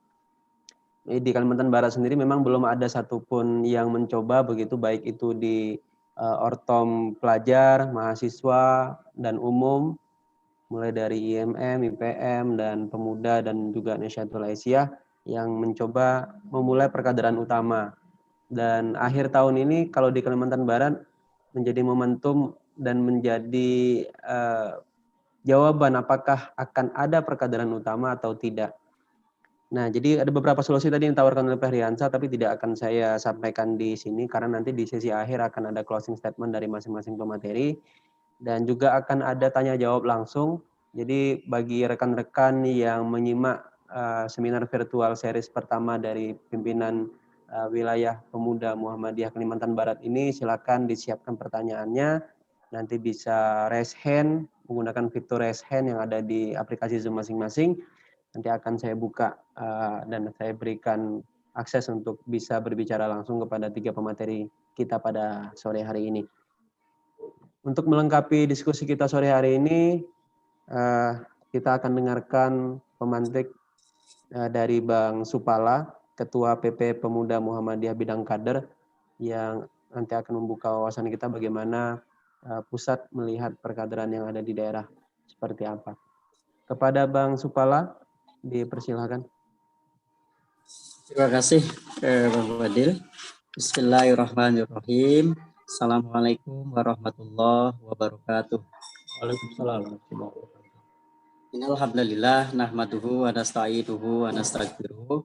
di Kalimantan Barat sendiri memang belum ada satupun yang mencoba begitu, baik itu di ortom pelajar, mahasiswa, dan umum, mulai dari IMM, IPM, dan pemuda, dan juga Nasyatul Aisyah yang mencoba memulai perkaderan utama. Dan akhir tahun ini kalau di Kalimantan Barat menjadi momentum dan menjadi jawaban apakah akan ada perkaderan utama atau tidak. Nah, jadi ada beberapa solusi tadi yang ditawarkan oleh Pak Heriansyah, tapi tidak akan saya sampaikan di sini karena nanti di sesi akhir akan ada closing statement dari masing-masing pemateri dan juga akan ada tanya jawab langsung. Jadi bagi rekan-rekan yang menyimak seminar virtual series pertama dari pimpinan wilayah pemuda Muhammadiyah Kalimantan Barat ini, silakan disiapkan pertanyaannya. Nanti bisa raise hand, menggunakan fitur raise hand yang ada di aplikasi Zoom masing-masing. Nanti akan saya buka dan saya berikan akses untuk bisa berbicara langsung kepada 3 pemateri kita pada sore hari ini. Untuk melengkapi diskusi kita sore hari ini, kita akan dengarkan pemantik dari Bang Supala, Ketua PP Pemuda Muhammadiyah Bidang Kader, yang nanti akan membuka wawasan kita bagaimana pusat melihat perkaderan yang ada di daerah seperti apa. Kepada Bang Supala, dipersilakan. Terima kasih Bang Fadil. Bismillahirrahmanirrahim. Assalamualaikum warahmatullahi wabarakatuh. Waalaikumsalam warahmatullahi wabarakatuh. Innal hamdalillah nahmaduhu wa nasta'inuhu wa nastaghfiruh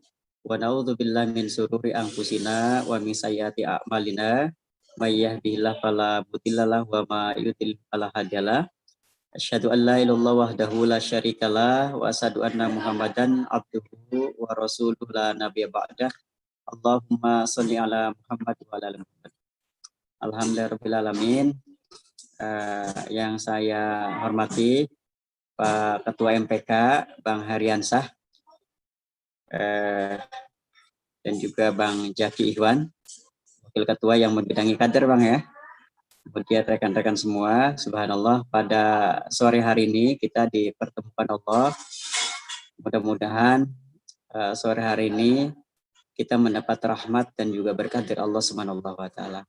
wa na'udzu billahi min syururi anfusina wa min sayyiati a'malina may yahdihillahu fala mudilla lahu wa may yudlil fala hadiyalah. Asyhadu an la ilaha illallah wahdahu la syarikalah wa asyhadu anna Muhammadan abduhu wa rasuluhu la nabiyya ba'dah. Allahumma sholli ala Muhammad wa ala ali Muhammad. Alhamdulillahirabbil alamin. Yang saya hormati Pak Ketua MPK Bang Heriansyah dan juga Bang Jaki Ikhwan, Wakil Ketua yang membidangi kader Bang ya. Kemudian rekan-rekan semua, subhanallah, pada sore hari ini kita dipertemukan Allah. Mudah-mudahan sore hari ini kita mendapat rahmat dan juga berkat dari Allah Subhanahu wa taala.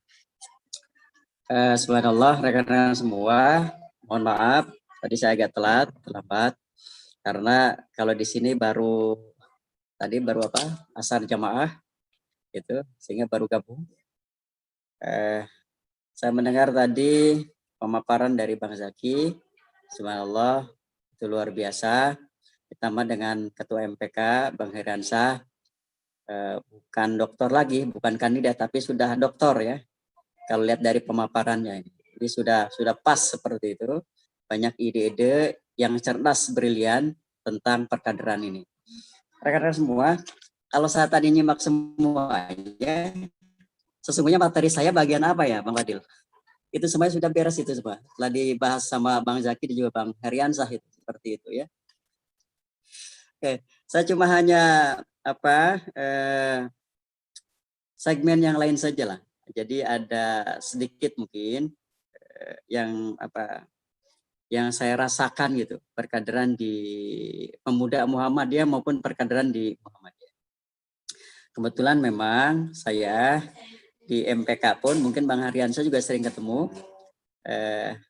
Subhanallah, rekan-rekan semua, mohon maaf tadi saya agak terlambat karena kalau di sini baru asar jamaah gitu, sehingga baru gabung. Saya mendengar tadi pemaparan dari Bang Zaki, subhanallah, itu luar biasa. Ditambah dengan Ketua MPK, Bang Heriansyah, bukan doktor lagi, bukan kandidat, tapi sudah doktor ya. Kalau lihat dari pemaparannya ini. Jadi sudah pas seperti itu. Banyak ide-ide yang cerdas, brilian tentang perkaderan ini. Rekan-rekan semua, kalau saya tadi nyimak semuanya, sesungguhnya materi saya bagian apa ya, Bang Fadil? Itu semuanya sudah beres itu semua. Setelah dibahas sama Bang Zaki dan juga Bang Heriansyah itu seperti itu ya. Oke, saya cuma hanya segmen yang lain saja lah. Jadi ada sedikit mungkin yang saya rasakan gitu, perkaderan di Pemuda Muhammadiyah maupun perkaderan di Muhammadiyah. Kebetulan memang saya di MPK pun, mungkin Bang Heriansyah juga sering ketemu.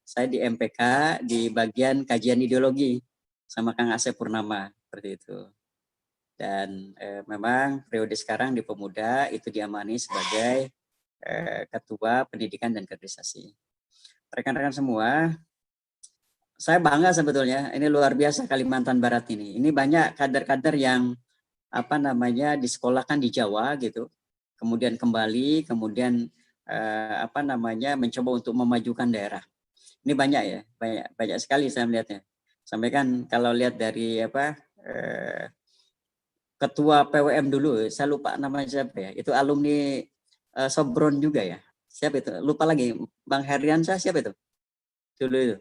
Saya di MPK di bagian kajian ideologi sama Kang Asep Purnama seperti itu. Dan memang periode sekarang di Pemuda itu diamani sebagai Ketua Pendidikan dan Kaderisasi. Rekan-rekan semua, saya bangga sebetulnya. Ini luar biasa Kalimantan Barat ini. Ini banyak kader-kader yang disekolahkan di Jawa gitu. Kemudian kembali, kemudian mencoba untuk memajukan daerah. Ini banyak ya, banyak sekali saya melihatnya. Sampai kan kalau lihat dari ketua PWM dulu, saya lupa namanya siapa ya, itu alumni Sobron juga ya. Siapa itu? Lupa lagi, Bang Heriansyah siapa itu? Dulu itu.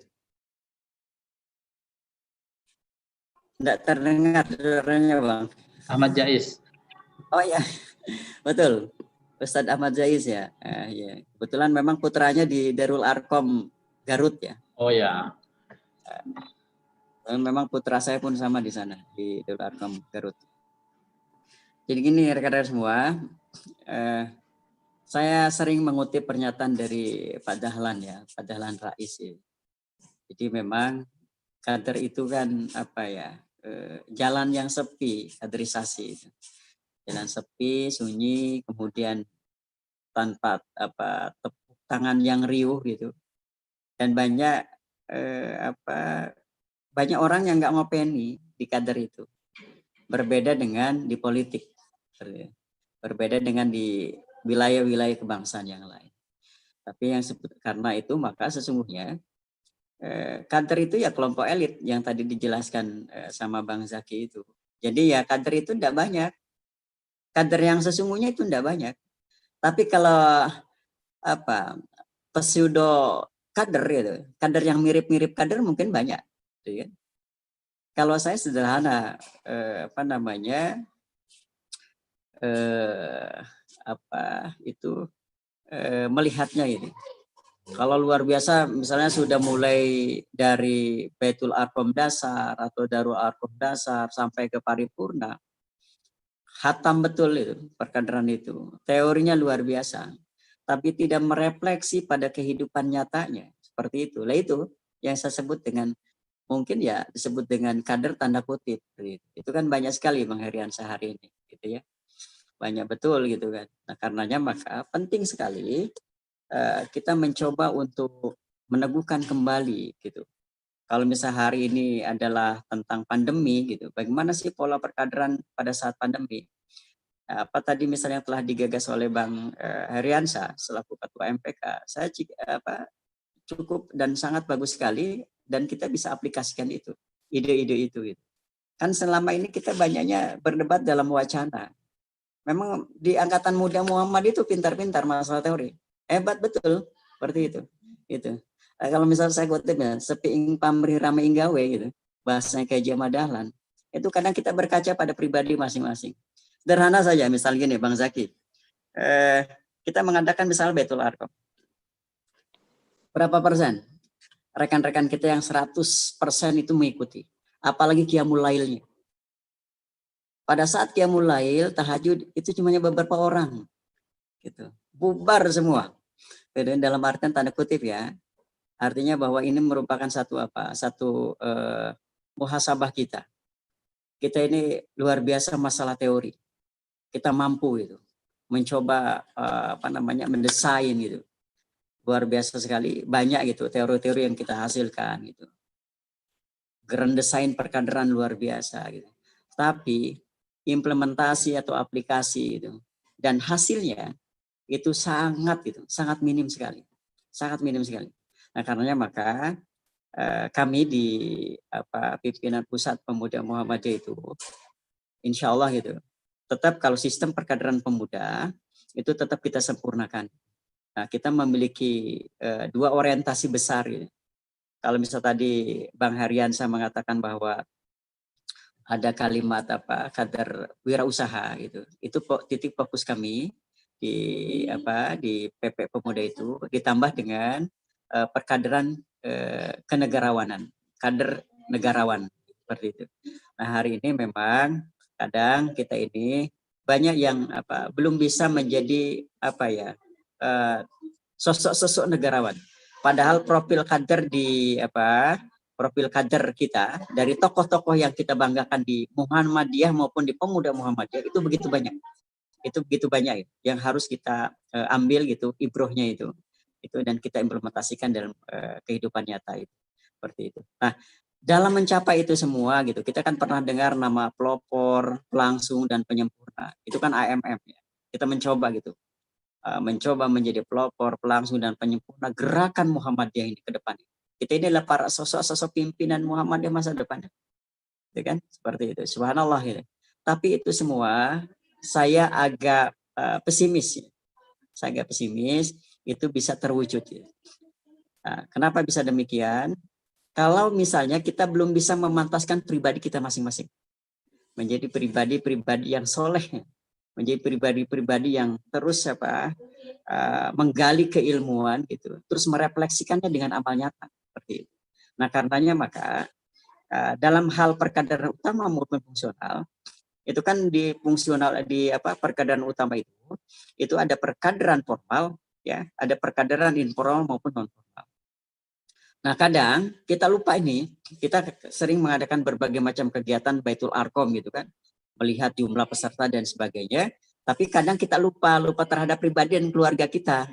Enggak terdengar suaranya Bang. Ahmad Jais. Oh ya, betul. Ustadz Ahmad Jais ya. Ya. Kebetulan memang putranya di Darul Arkom Garut ya. Oh ya. Memang putra saya pun sama di sana di Darul Arkom Garut. Jadi gini rekan-rekan semua, saya sering mengutip pernyataan dari Pak Dahlan ya, Pak Dahlan Rais ya. Jadi memang kader itu kan jalan yang sepi, kaderisasi. Jalan sepi, sunyi, kemudian tanpa tepuk tangan yang riuh gitu. dan banyak banyak orang yang nggak mau penny di kader itu. Berbeda dengan di politik, berbeda dengan di wilayah-wilayah kebangsaan yang lain. Tapi yang karena itu maka sesungguhnya kader itu ya kelompok elit yang tadi dijelaskan sama Bang Zaki itu. Jadi ya kader itu tidak banyak. Kader yang sesungguhnya itu tidak banyak. Tapi kalau pseudo kader gitu, kader yang mirip-mirip kader mungkin banyak, gitu ya. Kalau saya sederhana melihatnya ini. Kalau luar biasa misalnya sudah mulai dari Baitul Arqam dasar atau Darul Arqam dasar sampai ke paripurna, hatam betul itu perkaderan itu. Teorinya luar biasa, tapi tidak merefleksi pada kehidupan nyatanya. Seperti itu. Lah itu yang saya sebut dengan mungkin ya disebut dengan kader tanda kutip. Itu kan banyak sekali Bang Herian sehari ini, gitu ya. Banyak betul gitu kan. Nah karenanya maka penting sekali kita mencoba untuk meneguhkan kembali gitu. Kalau misalnya hari ini adalah tentang pandemi gitu, bagaimana sih pola perkaderan pada saat pandemi? Apa tadi misalnya yang telah digagas oleh Bang Heriansyah selaku Ketua MPK, saya cukup dan sangat bagus sekali dan kita bisa aplikasikan itu, ide-ide itu gitu. Kan selama ini kita banyaknya berdebat dalam wacana. Memang di angkatan muda Muhammad itu pintar-pintar masalah teori. Hebat betul, seperti itu. Gitu. Nah, kalau misalnya saya kutip ya, sepi ing pamrih rame ing gawe gitu, bahasanya kayak Jama Dahlan. Itu kadang kita berkaca pada pribadi masing-masing. Sederhana saja, misal gini Bang Zaki. Kita mengadakan misal Baitul Arqam. Berapa persen? Rekan-rekan kita yang 100% itu mengikuti. Apalagi Qiyamul Lailnya. Pada saat Qiyamul Lail, tahajud itu cuma beberapa orang. Gitu. Bubar semua. Dalam artian tanda kutip ya. Artinya bahwa ini merupakan satu muhasabah kita. Kita ini luar biasa masalah teori. Kita mampu gitu. Mencoba mendesain gitu. Luar biasa sekali. Banyak gitu teori-teori yang kita hasilkan gitu. Grand desain perkaderan luar biasa gitu. Tapi implementasi atau aplikasi itu dan hasilnya itu sangat minim sekali, Nah karenanya maka kami di pimpinan Pusat Pemuda Muhammadiyah itu, insya Allah gitu, tetap kalau sistem perkaderan pemuda itu tetap kita sempurnakan. Nah kita memiliki dua orientasi besar gitu. Kalau misal tadi Bang Heriansyah mengatakan bahwa ada kalimat kader wirausaha gitu. Itu titik fokus kami di PP Pemuda itu ditambah dengan perkaderan kenegarawanan, kader negarawan seperti itu. Nah, hari ini memang kadang kita ini banyak yang belum bisa menjadi sosok-sosok negarawan. Padahal profil kader profil kader kita dari tokoh-tokoh yang kita banggakan di Muhammadiyah maupun di Pemuda Muhammadiyah itu begitu banyak. Itu begitu banyak yang harus kita ambil gitu ibrohnya itu dan kita implementasikan dalam kehidupan nyata itu. Seperti itu. Nah, dalam mencapai itu semua gitu, kita kan pernah dengar nama pelopor, pelangsung dan penyempurna. Itu kan AMM ya. Kita mencoba gitu. Mencoba menjadi pelopor, pelangsung dan penyempurna gerakan Muhammadiyah ini ke depan. Kita ini adalah para sosok-sosok pimpinan Muhammadiyah masa depan. Ya kan? Seperti itu. Subhanallah gitu. Tapi itu semua saya agak pesimis. Saya agak pesimis itu bisa terwujud. Nah, kenapa bisa demikian? Kalau misalnya kita belum bisa memantaskan pribadi kita masing-masing. Menjadi pribadi-pribadi yang soleh. Menjadi pribadi-pribadi yang terus menggali keilmuan gitu. Terus merefleksikannya dengan amal nyata. Seperti itu. Nah karenanya maka dalam hal perkaderan utama maupun fungsional itu kan di perkaderan utama itu ada perkaderan formal ya, ada perkaderan informal maupun non formal. Nah kadang kita lupa ini, kita sering mengadakan berbagai macam kegiatan Baitul Arqam gitu kan, melihat jumlah peserta dan sebagainya, tapi kadang kita lupa terhadap pribadi dan keluarga kita.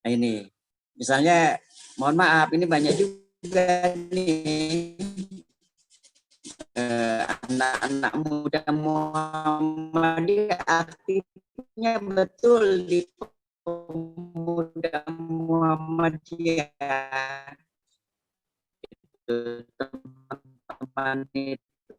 Nah ini misalnya mohon maaf, ini banyak juga nih anak-anak muda Muhammadiyah aktifnya betul di pemuda Muhammadiyah. Itu teman-teman itu.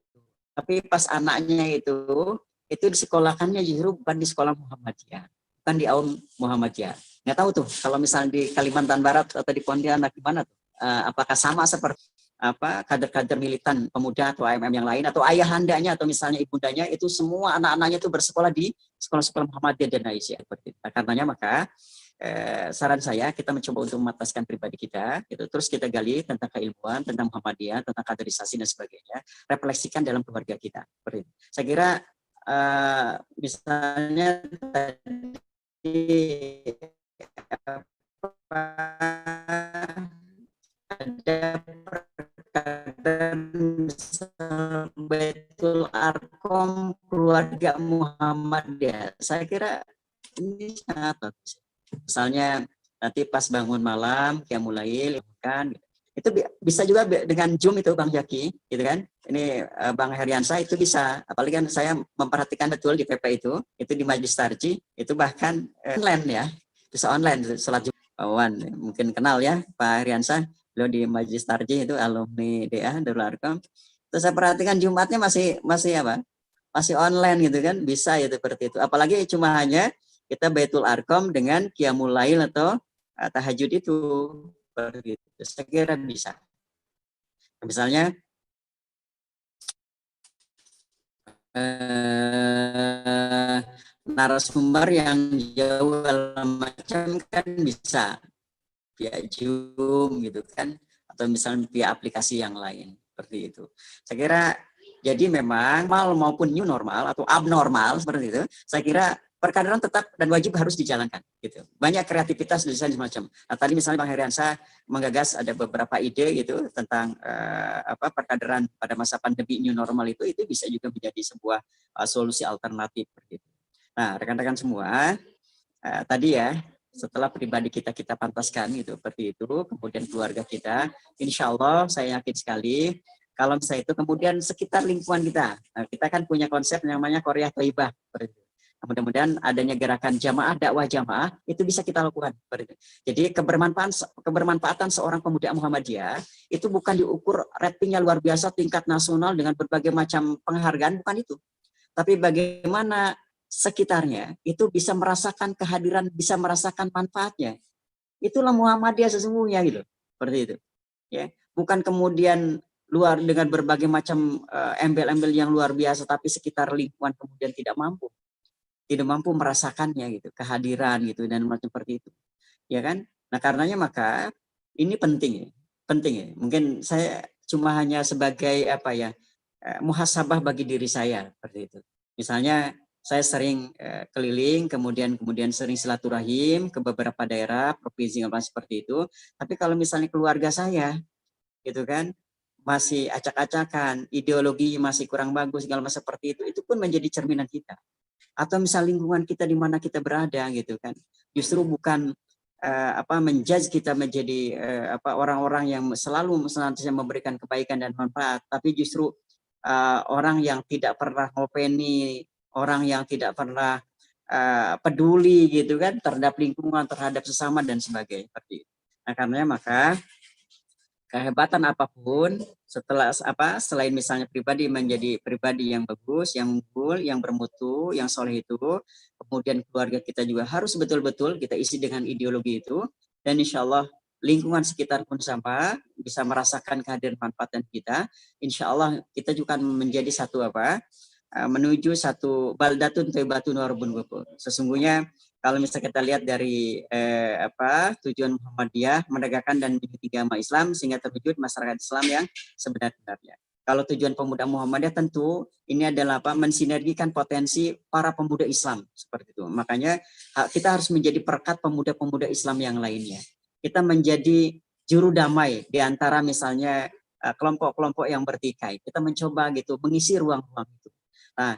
Tapi pas anaknya itu disekolahkannya justru bukan di sekolah Muhammadiyah, bukan di Aum Muhammadiyah. Nggak tahu tuh kalau misalnya di Kalimantan Barat atau di Pontianak gimana tuh? Apakah sama seperti kader-kader militan pemuda atau AMM yang lain, atau ayahandanya atau misalnya ibundanya itu semua anak-anaknya itu bersekolah di sekolah-sekolah Muhammadiyah dan Aisyah. Karenanya maka saran saya kita mencoba untuk mematlaskan pribadi kita, gitu. Terus kita gali tentang keilmuan, tentang Muhammadiyah, tentang kaderisasi dan sebagainya, refleksikan dalam keluarga kita. Seperti itu. Saya kira misalnya tadi ada Baitul Arkom keluarga Muhammadiyah. Saya kira ini sangat bagus. Misalnya nanti pas bangun malam, qiyamul lail, kan itu bisa juga dengan Zoom itu Bang Jaki, gitu kan? Ini Bang Heriansyah itu bisa, apalagi kan saya memperhatikan betul di PP itu di Majlis Tarji, itu bahkan online ya, bisa online sholat Jumat. Mungkin kenal ya Pak Heriansyah, beliau di Majlis Tarji itu alumni DA Darul Arkom. Terus saya perhatikan Jumatnya masih apa? Masih online gitu kan, bisa ya seperti itu. Apalagi cuma hanya kita Baitul Arkom dengan qiyamul lail atau tahajud itu. Begitu. Saya kira bisa. Misalnya narasumber yang jauh macam kan bisa via Zoom gitu kan, atau misalnya via aplikasi yang lain seperti itu. Saya kira jadi memang normal maupun new normal atau abnormal seperti itu, saya kira perkaderan tetap dan wajib harus dijalankan gitu. Banyak kreativitas desain semacam. Nah, tadi misalnya Bang Heriansyah menggagas ada beberapa ide gitu tentang perkaderan pada masa pandemi new normal itu bisa juga menjadi sebuah solusi alternatif gitu. Nah, rekan-rekan semua, tadi ya setelah pribadi kita pantaskan gitu seperti itu, kemudian keluarga kita, insya Allah saya yakin sekali kalau misalnya itu kemudian sekitar lingkungan kita. Nah, kita kan punya konsep yang namanya Qaryah Thayyibah. Mudah-mudahan adanya gerakan jamaah, dakwah jamaah, itu bisa kita lakukan. Jadi kebermanfaatan seorang pemuda Muhammadiyah itu bukan diukur ratingnya luar biasa tingkat nasional dengan berbagai macam penghargaan, bukan itu. Tapi bagaimana sekitarnya itu bisa merasakan kehadiran, bisa merasakan manfaatnya. Itulah Muhammadiyah sesungguhnya gitu. Seperti itu. Ya, bukan kemudian luar dengan berbagai macam embel-embel yang luar biasa tapi sekitar lingkungan kemudian tidak mampu merasakannya gitu, kehadiran gitu dan macam seperti itu, ya kan? Nah karenanya maka ini penting ya. Mungkin saya cuma hanya sebagai muhasabah bagi diri saya seperti itu. Misalnya saya sering keliling, kemudian sering silaturahim ke beberapa daerah provinsi seperti itu. Tapi kalau misalnya keluarga saya, gitu kan, masih acak-acakan, ideologi masih kurang bagus segala macam seperti itu pun menjadi cerminan kita. Atau misal lingkungan kita di mana kita berada gitu kan, justru bukan menjudge kita menjadi orang-orang yang selalu senantiasa memberikan kebaikan dan manfaat, tapi justru orang yang tidak pernah ngopeni, orang yang tidak pernah peduli gitu kan terhadap lingkungan, terhadap sesama dan sebagainya seperti itu. Nah karenanya maka kehebatan apapun selain misalnya pribadi menjadi pribadi yang bagus, yang unggul, yang bermutu, yang soleh itu, kemudian keluarga kita juga harus betul-betul kita isi dengan ideologi itu, dan insya Allah lingkungan sekitar pun sama bisa merasakan kehadiran manfaat kita. Insya Allah kita juga menjadi menuju satu baldatun thayyibatun wa rabbun ghafur. Sesungguhnya kalau misalnya kita lihat dari tujuan Muhammadiyah menegakkan dan mendidik agama Islam sehingga terwujud masyarakat Islam yang sebenar-benarnya. Kalau tujuan pemuda Muhammadiyah tentu ini adalah mensinergikan potensi para pemuda Islam seperti itu. Makanya kita harus menjadi perekat pemuda-pemuda Islam yang lainnya. Kita menjadi juru damai di antara misalnya kelompok-kelompok yang bertikai. Kita mencoba gitu mengisi ruang-ruang itu. Nah,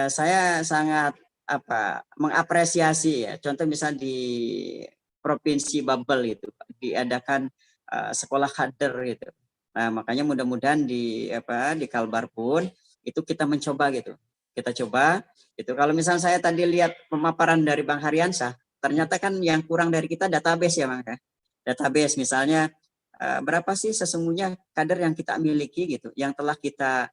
saya sangat mengapresiasi ya. Contoh misalnya di provinsi Babel itu diadakan sekolah kader gitu. Nah, makanya mudah-mudahan di Kalbar pun itu kita mencoba gitu. Kita coba itu. Kalau misalnya saya tadi lihat pemaparan dari Bang Haryansyah, ternyata kan yang kurang dari kita database ya, Bang. Database misalnya berapa sih sesungguhnya kader yang kita miliki gitu, yang telah kita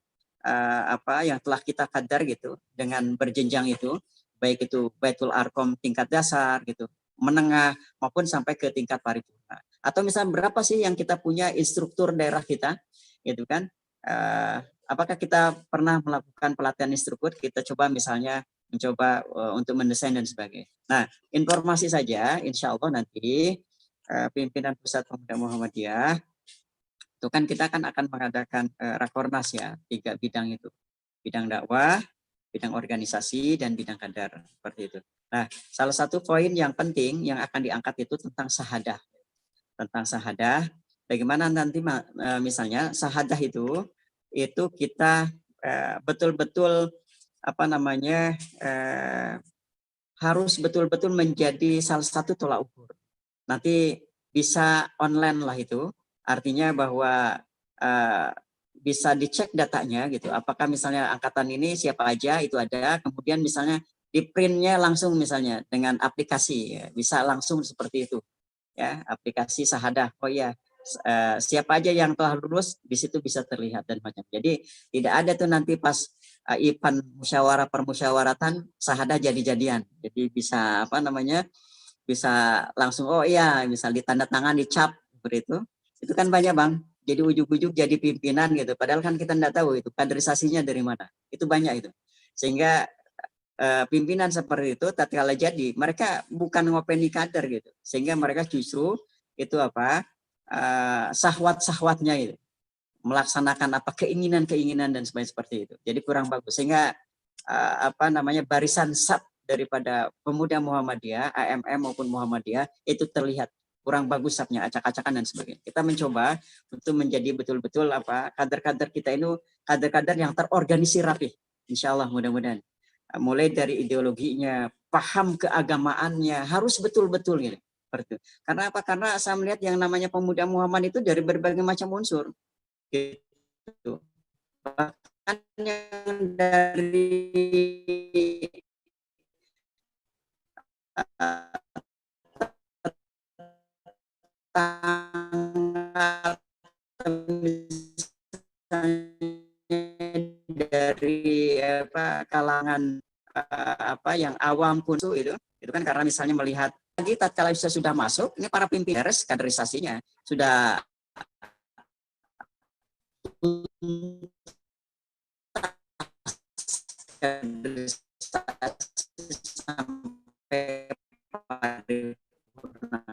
kadar gitu dengan berjenjang itu, baik itu Baitul Arkom tingkat dasar gitu, menengah maupun sampai ke tingkat paripurna. Atau misalnya berapa sih yang kita punya instruktur daerah kita, gitu kan? Apakah kita pernah melakukan pelatihan instruktur? Kita coba misalnya mencoba untuk mendesain dan sebagainya. Nah, informasi saja, insya Allah nanti pimpinan Pusat Pemuda Muhammadiyah itu kan kita akan mengadakan rakornas ya, 3 bidang itu, bidang dakwah, bidang organisasi, dan bidang kader seperti itu. Nah, salah satu poin yang penting yang akan diangkat itu tentang sahadah. Tentang sahadah, bagaimana nanti misalnya sahadah itu kita betul-betul harus betul-betul menjadi salah satu tolak ukur. Nanti bisa online lah itu, artinya bahwa bisa dicek datanya gitu. Apakah misalnya angkatan ini siapa aja itu ada, kemudian misalnya di printnya langsung misalnya dengan aplikasi, ya, bisa langsung seperti itu. Ya, aplikasi sahadah. Oh ya, siapa aja yang telah lulus di situ bisa terlihat dan macam. Jadi tidak ada tuh nanti pas event musyawarah permusyawaratan sahadah jadi-jadian. Jadi bisa bisa langsung oh iya misal ditandatangani dicap seperti itu kan banyak Bang, jadi ujuk-ujuk jadi pimpinan gitu, padahal kan kita tidak tahu itu kaderisasinya dari mana, itu banyak itu, sehingga pimpinan seperti itu tatkala jadi mereka bukan ngopeni kader gitu, sehingga mereka justru itu sahwat-sahwatnya itu melaksanakan keinginan-keinginan dan sebagainya seperti itu, jadi kurang bagus, sehingga barisan sab daripada pemuda Muhammadiyah, AMM maupun Muhammadiyah itu terlihat kurang bagus sabnya, acak-acakan dan sebagainya. Kita mencoba untuk menjadi betul-betul kader-kader kita itu kader-kader yang terorganisir rapi. Insya Allah mudah-mudahan. Mulai dari ideologinya, paham keagamaannya harus betul-betul gitu. Karena apa? Karena saya melihat yang namanya pemuda Muhammad itu dari berbagai macam unsur. Gitu. Bahkan yang dari dari kalangan yang awam pun itu kan karena misalnya melihat lagi tatkala sudah masuk ini para pimpinan kaderisasinya sudah sampai paripurna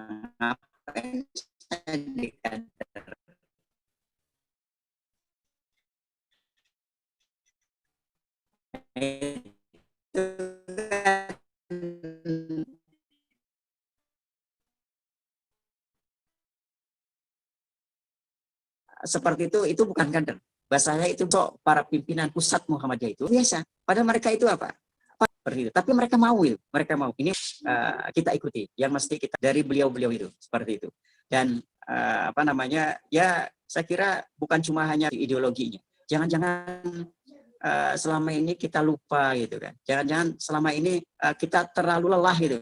seperti itu bukan kader. Bahasanya itu kok para pimpinan pusat Muhammadiyah itu biasa. Padahal mereka itu seperti itu. Tapi mereka mau itu. Mereka mau. Ini kita ikuti. Yang mesti kita dari beliau-beliau itu seperti itu. Dan ya saya kira bukan cuma hanya ideologinya. Jangan-jangan selama ini kita lupa gitu kan. Jangan-jangan selama ini kita terlalu lelah gitu.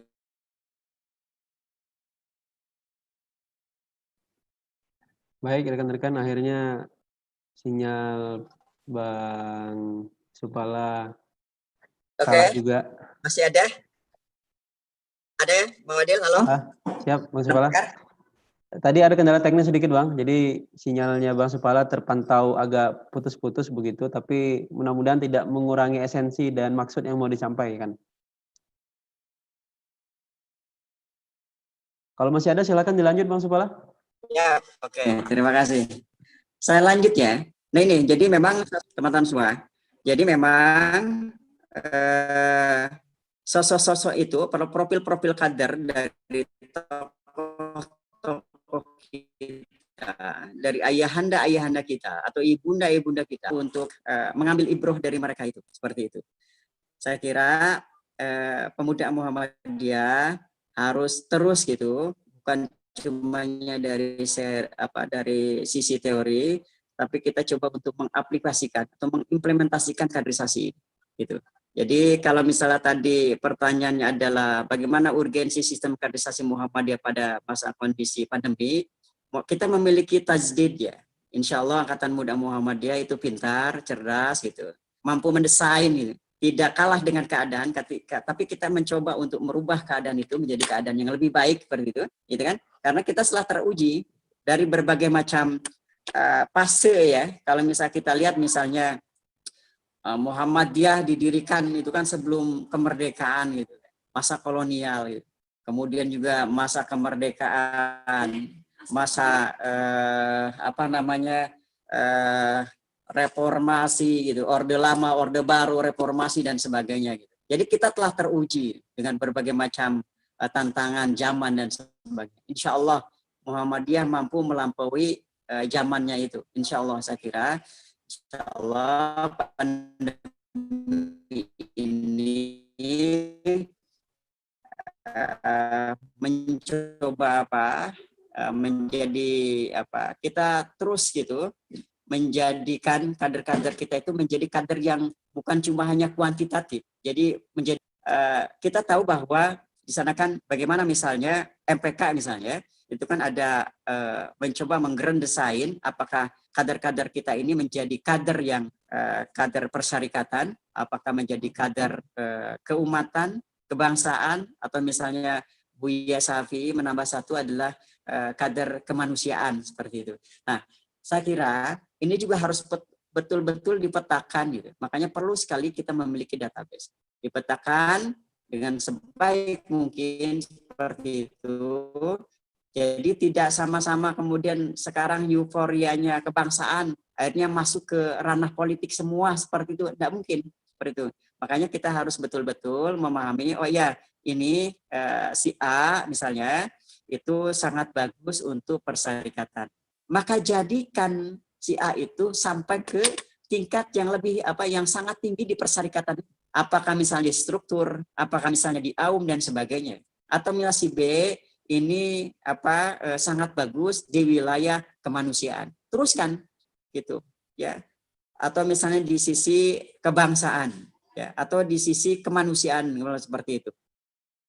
Baik rekan-rekan, akhirnya sinyal Bang Supala salah juga. Masih ada? Ada Bang Adil, halo? Siap Bang Supala. Tadi ada kendala teknis sedikit Bang, jadi sinyalnya Bang Supala terpantau agak putus-putus begitu, tapi mudah-mudahan tidak mengurangi esensi dan maksud yang mau disampaikan. Kalau masih ada silakan dilanjut Bang Supala. Ya, oke. Terima kasih. Saya lanjut ya. Nah ini, jadi memang teman-teman semua, jadi memang sosok-sosok itu, profil-profil kader dari tokoh-tokoh kita, dari ayahanda kita atau ibunda-ibunda kita untuk mengambil ibroh dari mereka itu, seperti itu. Saya kira pemuda Muhammadiyah harus terus gitu bukan cumanya dari dari sisi teori, tapi kita coba untuk mengaplikasikan atau mengimplementasikan kaderisasi gitu. Jadi kalau misalnya tadi pertanyaannya adalah bagaimana urgensi sistem kaderisasi Muhammadiyah pada masa kondisi pandemi, kita memiliki tajdid ya. Insya Allah Angkatan Muda Muhammadiyah itu pintar, cerdas gitu, mampu mendesain gitu. Tidak kalah dengan keadaan, tapi kita mencoba untuk merubah keadaan itu menjadi keadaan yang lebih baik seperti itu, gitu kan? Karena kita setelah teruji dari berbagai macam fase ya. Kalau misalnya kita lihat misalnya Muhammadiyah didirikan itu kan sebelum kemerdekaan gitu, masa kolonial gitu. Kemudian juga masa kemerdekaan, masa reformasi gitu, orde lama, orde baru, reformasi dan sebagainya gitu. Jadi kita telah teruji dengan berbagai macam tantangan zaman dan sebagainya. Insya Allah Muhammadiyah mampu melampaui zamannya itu. Insya Allah saya kira. Insya Allah pandemi ini mencoba menjadi kita terus gitu menjadikan kader-kader kita itu menjadi kader yang bukan cuma hanya kuantitatif. Jadi menjadi kita tahu bahwa di sana kan bagaimana misalnya MPK misalnya itu kan ada mencoba menggerendesain apakah kader-kader kita ini menjadi kader yang kader persyarikatan, apakah menjadi kader keumatan, kebangsaan, atau misalnya Buya Syafi'i menambah satu adalah kader kemanusiaan seperti itu. Nah, saya kira ini juga harus betul-betul dipetakan gitu. Makanya perlu sekali kita memiliki database. Dipetakan dengan sebaik mungkin seperti itu. Jadi tidak sama-sama kemudian sekarang euforianya kebangsaan akhirnya masuk ke ranah politik semua seperti itu. Tidak mungkin seperti itu. Makanya kita harus betul-betul memahami, oh ya ini si A misalnya itu sangat bagus untuk persyarikatan. Maka jadikan si A itu sampai ke tingkat yang lebih yang sangat tinggi di persyarikatan. Apakah misalnya di struktur, apakah misalnya di AUM dan sebagainya. Atau misalnya si B ini sangat bagus di wilayah kemanusiaan. Teruskan gitu ya. Atau misalnya di sisi kebangsaan ya, atau di sisi kemanusiaan seperti itu.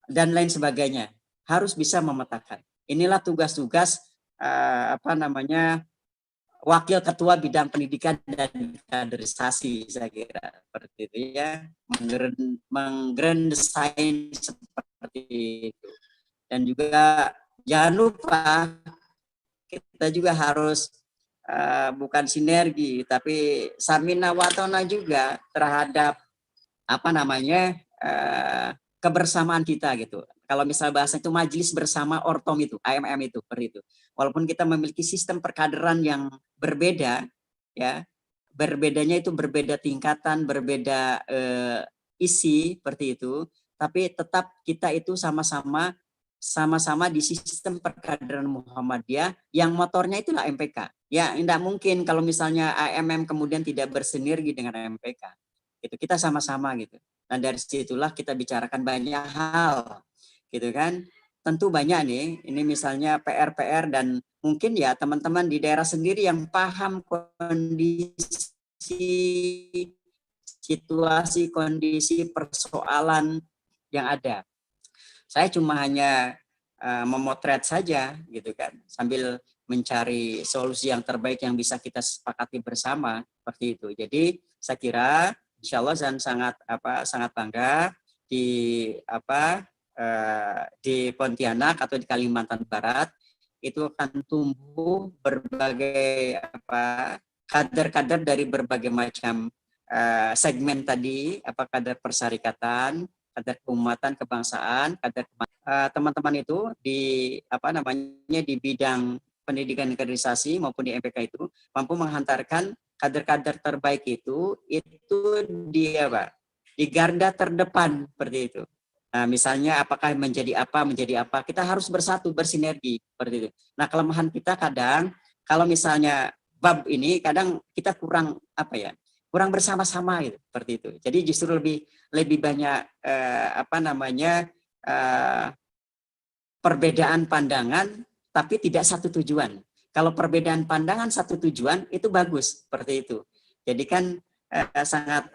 Dan lain sebagainya. Harus bisa memetakan. Inilah tugas-tugas wakil ketua bidang pendidikan dan kaderisasi saya kira seperti itu ya, menggerendesain seperti itu. Dan juga jangan lupa kita juga harus bukan sinergi tapi samina watona juga terhadap kebersamaan kita gitu. Kalau misal bahasa itu majelis bersama ortom itu, AMM itu seperti itu. Walaupun kita memiliki sistem perkaderan yang berbeda, ya, berbedanya itu berbeda tingkatan, berbeda isi seperti itu, tapi tetap kita itu sama-sama di sistem perkaderan Muhammadiyah yang motornya itulah MPK. Ya, tidak mungkin kalau misalnya AMM kemudian tidak bersinergi dengan MPK. Itu kita sama-sama gitu. Dan dari situlah kita bicarakan banyak hal, gitu kan? Tentu banyak nih. Ini misalnya PR dan mungkin ya teman-teman di daerah sendiri yang paham kondisi situasi, kondisi persoalan yang ada. Saya cuma hanya memotret saja gitu kan, sambil mencari solusi yang terbaik yang bisa kita sepakati bersama seperti itu. Jadi saya kira insya Allah saya sangat bangga di Pontianak atau di Kalimantan Barat itu akan tumbuh berbagai kader-kader dari berbagai macam segmen tadi, kader persyarikatan, kader keumatan, kebangsaan, kader teman-teman itu di di bidang pendidikan dan kaderisasi maupun di MPK itu mampu menghantarkan kader-kader terbaik itu di garda terdepan seperti itu. Nah, misalnya apakah menjadi apa, kita harus bersatu, bersinergi seperti itu. Nah, kelemahan kita kadang kalau misalnya bab ini kadang kita kurang kurang bersama-sama gitu seperti itu. Jadi justru lebih banyak perbedaan pandangan tapi tidak satu tujuan. Kalau perbedaan pandangan satu tujuan itu bagus seperti itu. Jadi kan sangat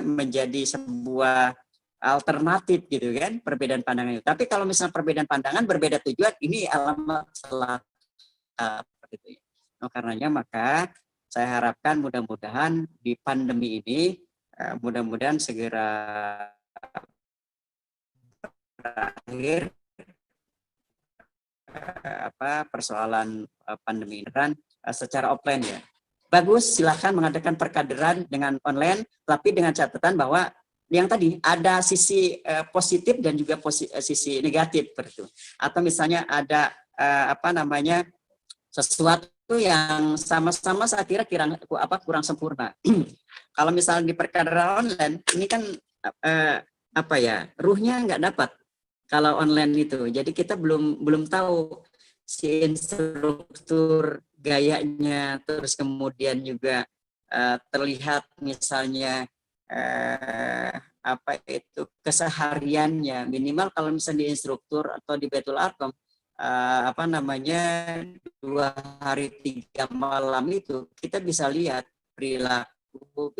menjadi sebuah alternatif gitu kan, perbedaan pandangan itu. Tapi kalau misalnya perbedaan pandangan berbeda tujuan, ini alamat salah seperti itu. Nah, karenanya maka saya harapkan mudah-mudahan di pandemi ini mudah-mudahan segera berakhir persoalan pandemi ini kan secara offline ya. Bagus, silakan mengadakan perkaderan dengan online, tapi dengan catatan bahwa yang tadi ada sisi positif dan juga sisi negatif seperti itu. Atau misalnya ada sesuatu yang sama-sama saya kira kurang sempurna. Kalau misalnya di perkaderan online ini kan ruhnya nggak dapat kalau online itu. Jadi kita belum tahu si instruktur gayanya, terus kemudian juga terlihat misalnya kesehariannya. Minimal kalau misalnya di instruktur atau di Baitul Arqam 2 hari 3 malam itu kita bisa lihat perilaku,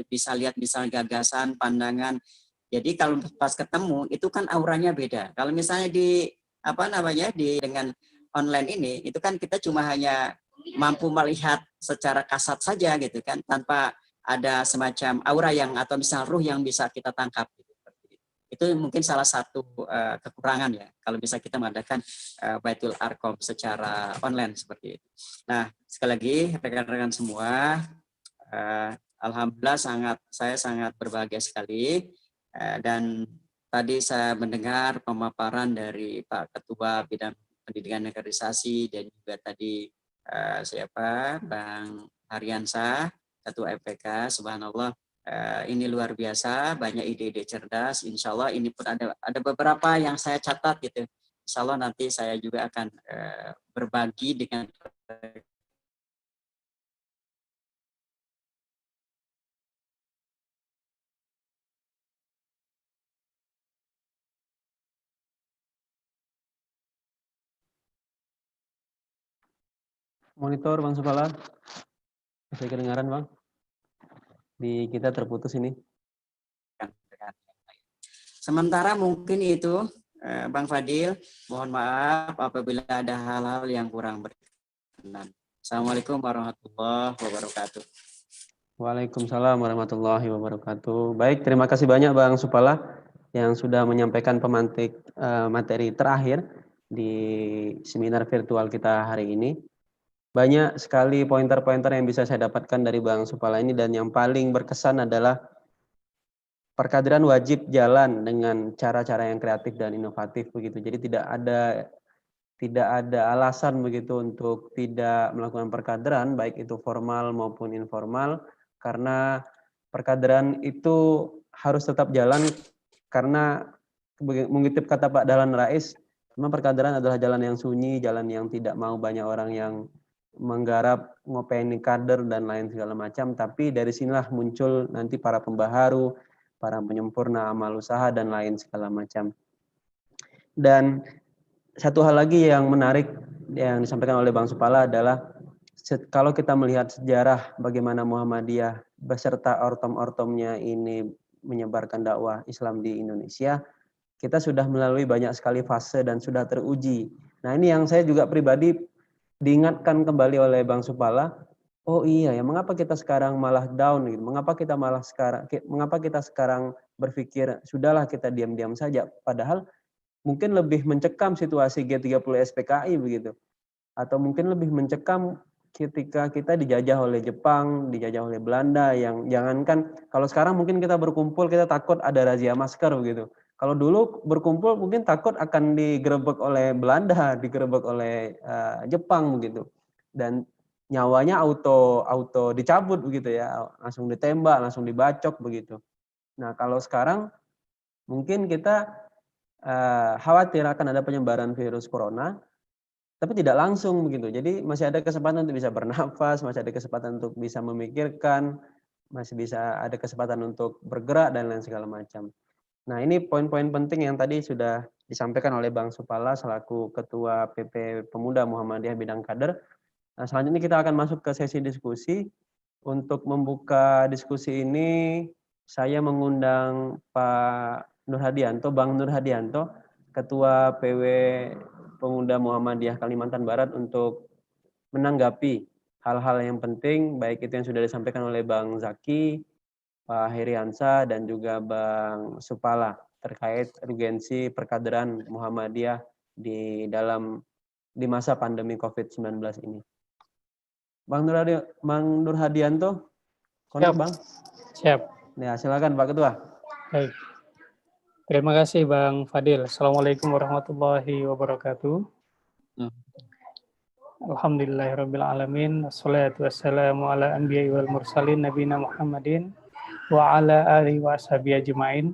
bisa lihat misalnya gagasan, pandangan. Jadi kalau pas ketemu itu kan auranya beda. Kalau misalnya dengan online ini itu kan kita cuma hanya mampu melihat secara kasat saja gitu kan, tanpa ada semacam aura atau misalnya ruh yang bisa kita tangkap. Itu mungkin salah satu kekurangan ya kalau bisa kita mengadakan Baitul Arqam secara online seperti itu. Nah, sekali lagi rekan-rekan semua, alhamdulillah saya sangat berbahagia sekali dan tadi saya mendengar pemaparan dari Pak Ketua Bidang Pendidikan dan Kaderisasi dan juga tadi Bang Haryansa, Ketua FPK. Subhanallah, ini luar biasa, banyak ide-ide cerdas. Insya Allah ini pun ada beberapa yang saya catat gitu. Insya Allah nanti saya juga akan berbagi dengan Monitor Bang Supala, bisa kedengaran Bang? Di kita terputus ini. Sementara mungkin itu Bang Fadil, mohon maaf apabila ada hal-hal yang kurang berkenan. Assalamualaikum warahmatullahi wabarakatuh. Waalaikumsalam warahmatullahi wabarakatuh. Baik, terima kasih banyak Bang Supala yang sudah menyampaikan pemantik materi terakhir di seminar virtual kita hari ini. Banyak sekali pointer-pointer yang bisa saya dapatkan dari Bang Supala ini, dan yang paling berkesan adalah perkaderan wajib jalan dengan cara-cara yang kreatif dan inovatif begitu. Jadi tidak ada alasan begitu untuk tidak melakukan perkaderan, baik itu formal maupun informal, karena perkaderan itu harus tetap jalan, karena mengutip kata Pak Dahlan Rais, memang perkaderan adalah jalan yang sunyi, jalan yang tidak mau banyak orang yang menggarap, ngopeni kader dan lain segala macam, tapi dari sinilah muncul nanti para pembaharu, para penyempurna amal usaha dan lain segala macam. Dan satu hal lagi yang menarik yang disampaikan oleh Bang Supala adalah kalau kita melihat sejarah bagaimana Muhammadiyah beserta ortom-ortomnya ini menyebarkan dakwah Islam di Indonesia, kita sudah melalui banyak sekali fase dan sudah teruji. Nah, ini yang saya juga pribadi diingatkan kembali oleh Bang Supala. Oh iya ya, mengapa kita sekarang malah down gitu? Mengapa kita sekarang berpikir sudahlah kita diam-diam saja, padahal mungkin lebih mencekam situasi G30 SPKI begitu. Atau mungkin lebih mencekam ketika kita dijajah oleh Jepang, dijajah oleh Belanda, yang jangankan kalau sekarang mungkin kita berkumpul kita takut ada razia masker begitu. Kalau dulu berkumpul mungkin takut akan digerebek oleh Belanda, digerebek oleh Jepang begitu. Dan nyawanya auto dicabut begitu ya, langsung ditembak, langsung dibacok begitu. Nah, kalau sekarang mungkin kita khawatir akan ada penyebaran virus corona, tapi tidak langsung begitu. Jadi masih ada kesempatan untuk bisa bernafas, masih ada kesempatan untuk bisa memikirkan, masih bisa ada kesempatan untuk bergerak dan lain segala macam. Nah, ini poin-poin penting yang tadi sudah disampaikan oleh Bang Supala selaku Ketua PP Pemuda Muhammadiyah Bidang Kader. Nah, selanjutnya kita akan masuk ke sesi diskusi. Untuk membuka diskusi ini, saya mengundang Pak Nur Hadianto, Bang Nur Hadianto, Ketua PW Pemuda Muhammadiyah Kalimantan Barat untuk menanggapi hal-hal yang penting, baik itu yang sudah disampaikan oleh Bang Zaki, Pak Heriansa, dan juga Bang Supala terkait urgensi perkaderan Muhammadiyah di masa pandemi COVID-19 ini. Bang Nur Hadianto, Siap. Bang. Siap. Ya, silakan Pak Ketua. Baik. Terima kasih Bang Fadil. Assalamualaikum warahmatullahi wabarakatuh. Alhamdulillahirrabbilalamin. Wassalatu wassalamu ala anbiya'i wal mursalin nabina Muhammadin wa ala alihi wa ashabihi ajma'in.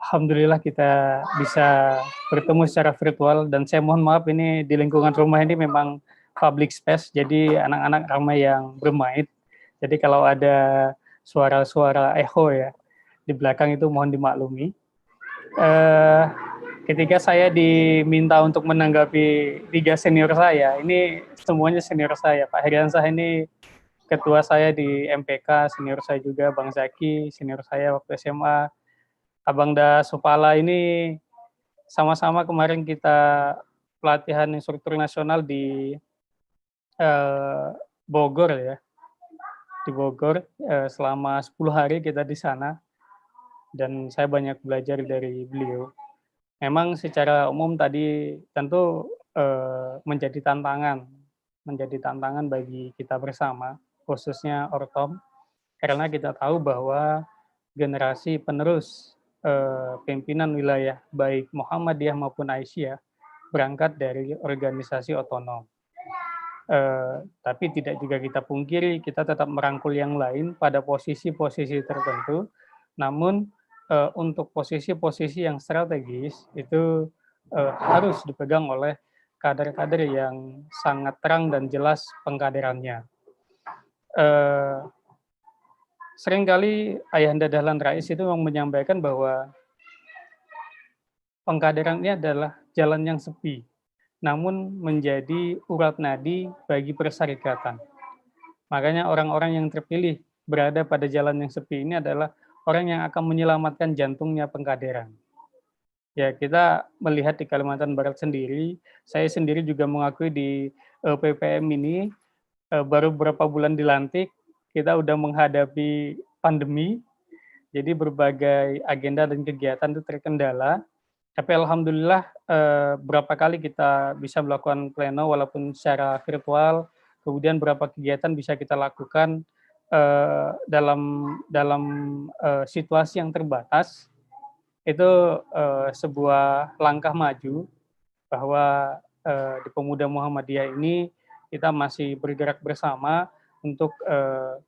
Alhamdulillah kita bisa bertemu secara virtual, dan saya mohon maaf ini di lingkungan rumah ini memang public space, jadi anak-anak ramai yang bermain. Jadi kalau ada suara-suara echo ya di belakang itu mohon dimaklumi. Ketika saya diminta untuk menanggapi 3 senior saya, ini semuanya senior saya. Pak Heriansah ini ketua saya di MPK, senior saya juga, Bang Zaki, senior saya waktu SMA, Abangda Supala ini sama-sama kemarin kita pelatihan instruktur nasional di Bogor ya. Di Bogor selama 10 hari kita di sana, dan saya banyak belajar dari beliau. Memang secara umum tadi tentu menjadi tantangan bagi kita bersama, khususnya Ortom, karena kita tahu bahwa generasi penerus pimpinan wilayah baik Muhammadiyah maupun Aisyah berangkat dari organisasi otonom. Tapi tidak juga kita pungkiri, kita tetap merangkul yang lain pada posisi-posisi tertentu, namun untuk posisi-posisi yang strategis itu harus dipegang oleh kader-kader yang sangat terang dan jelas pengkaderannya. Seringkali Ayahanda Dahlan Rais itu menyampaikan bahwa pengkaderan ini adalah jalan yang sepi, namun menjadi urat nadi bagi persyarikatan. Makanya orang-orang yang terpilih berada pada jalan yang sepi ini adalah orang yang akan menyelamatkan jantungnya pengkaderan. Ya, kita melihat di Kalimantan Barat sendiri, saya sendiri juga mengakui di PPM ini baru beberapa bulan dilantik, kita udah menghadapi pandemi, jadi berbagai agenda dan kegiatan itu terkendala. Tapi alhamdulillah berapa kali kita bisa melakukan pleno walaupun secara virtual, kemudian beberapa kegiatan bisa kita lakukan dalam situasi yang terbatas. Itu sebuah langkah maju bahwa di Pemuda Muhammadiyah ini kita masih bergerak bersama untuk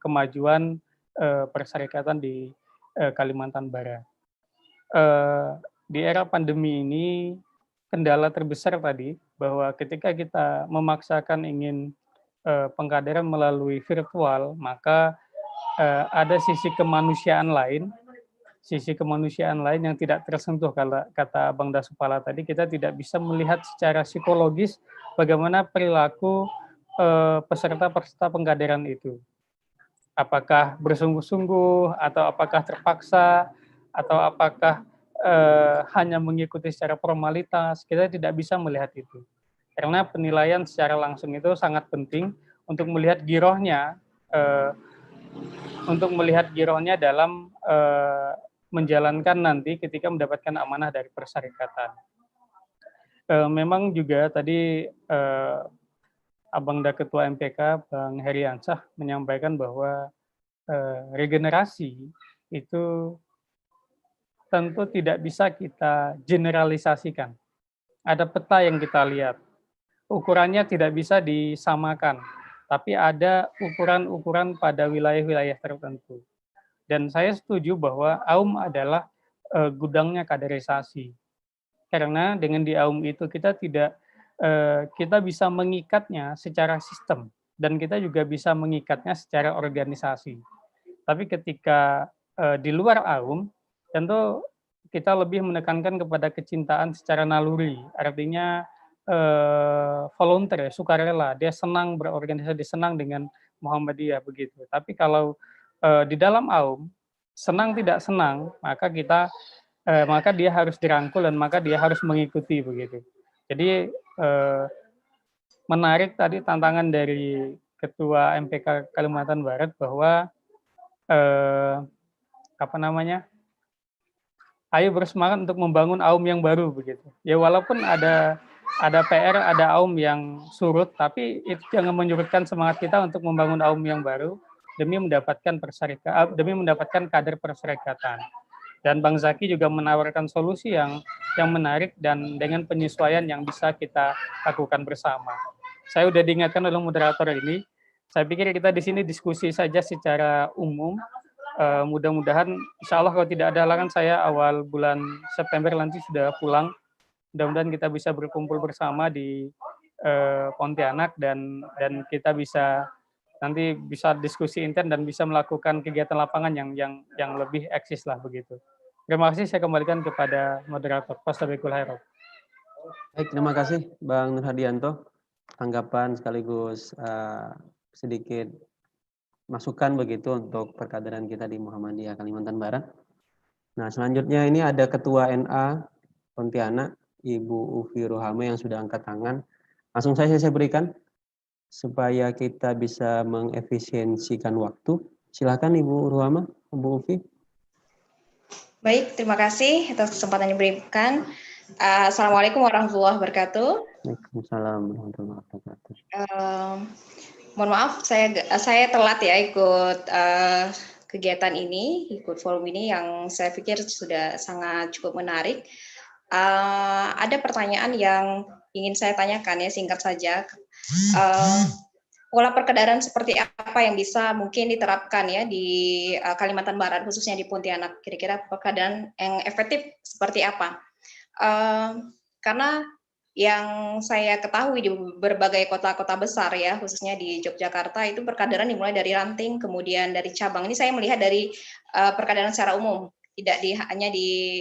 kemajuan persyarikatan di Kalimantan Barat. Di era pandemi ini kendala terbesar tadi bahwa ketika kita memaksakan ingin pengkaderan melalui virtual, maka ada sisi kemanusiaan lain yang tidak tersentuh. Kalau kata Bang Dasupala tadi, kita tidak bisa melihat secara psikologis bagaimana perilaku peserta pengkaderan itu. Apakah bersungguh-sungguh, atau apakah terpaksa, atau apakah hanya mengikuti secara formalitas, kita tidak bisa melihat itu. Karena penilaian secara langsung itu sangat penting untuk melihat girohnya, dalam menjalankan nanti ketika mendapatkan amanah dari persyarikatan. Memang juga tadi Abangda Ketua MPK, Bang Heriansah, menyampaikan bahwa regenerasi itu tentu tidak bisa kita generalisasikan. Ada peta yang kita lihat. Ukurannya tidak bisa disamakan, tapi ada ukuran-ukuran pada wilayah-wilayah tertentu. Dan saya setuju bahwa AUM adalah gudangnya kaderisasi. Karena dengan di AUM itu kita bisa mengikatnya secara sistem, dan kita juga bisa mengikatnya secara organisasi. Tapi ketika di luar AUM, tentu kita lebih menekankan kepada kecintaan secara naluri, artinya volunteer, sukarela, dia senang berorganisasi, dia senang dengan Muhammadiyah begitu. Tapi kalau di dalam AUM, senang tidak senang, maka dia harus dirangkul dan maka dia harus mengikuti begitu. Jadi menarik tadi tantangan dari Ketua MPK Kalimantan Barat bahwa ayo bersemangat untuk membangun AUM yang baru begitu. Ya walaupun ada PR, ada AUM yang surut, tapi itu jangan menyurutkan semangat kita untuk membangun AUM yang baru demi mendapatkan kader perserikatan. Dan Bang Zaki juga menawarkan solusi yang menarik dan dengan penyesuaian yang bisa kita lakukan bersama. Saya sudah diingatkan oleh moderator ini. Saya pikir kita di sini diskusi saja secara umum. Mudah-mudahan insya Allah kalau tidak ada halangan saya awal bulan September nanti sudah pulang. Mudah-mudahan kita bisa berkumpul bersama di Pontianak dan kita bisa nanti bisa diskusi intern dan bisa melakukan kegiatan lapangan yang lebih eksis lah begitu. Terima kasih, saya kembalikan kepada moderator. Fastabikul khairat. Baik, terima kasih Bang Nur Hadianto. Tanggapan sekaligus sedikit masukan begitu untuk perkaderan kita di Muhammadiyah Kalimantan Barat. Nah, selanjutnya ini ada Ketua NA Pontianak, Ibu Ufi Rohame yang sudah angkat tangan. Langsung saya berikan supaya kita bisa mengefisiensikan waktu. Silakan Ibu Rohame, Ibu Ufi. Baik, terima kasih atas kesempatan yang diberikan. Assalamualaikum warahmatullahi wabarakatuh. Waalaikumsalam warahmatullahi wabarakatuh. Mohon maaf, saya telat ya ikut kegiatan ini, ikut forum ini yang saya pikir sudah sangat cukup menarik. Ada pertanyaan yang ingin saya tanyakan ya, singkat saja. Pola perkedaran seperti apa yang bisa mungkin diterapkan ya di Kalimantan Barat, khususnya di Pontianak? Kira-kira perkedaran yang efektif seperti apa? Karena yang saya ketahui di berbagai kota-kota besar ya, khususnya di Yogyakarta, itu perkaderan dimulai dari ranting, kemudian dari cabang. Ini saya melihat dari perkaderan secara umum, tidak hanya di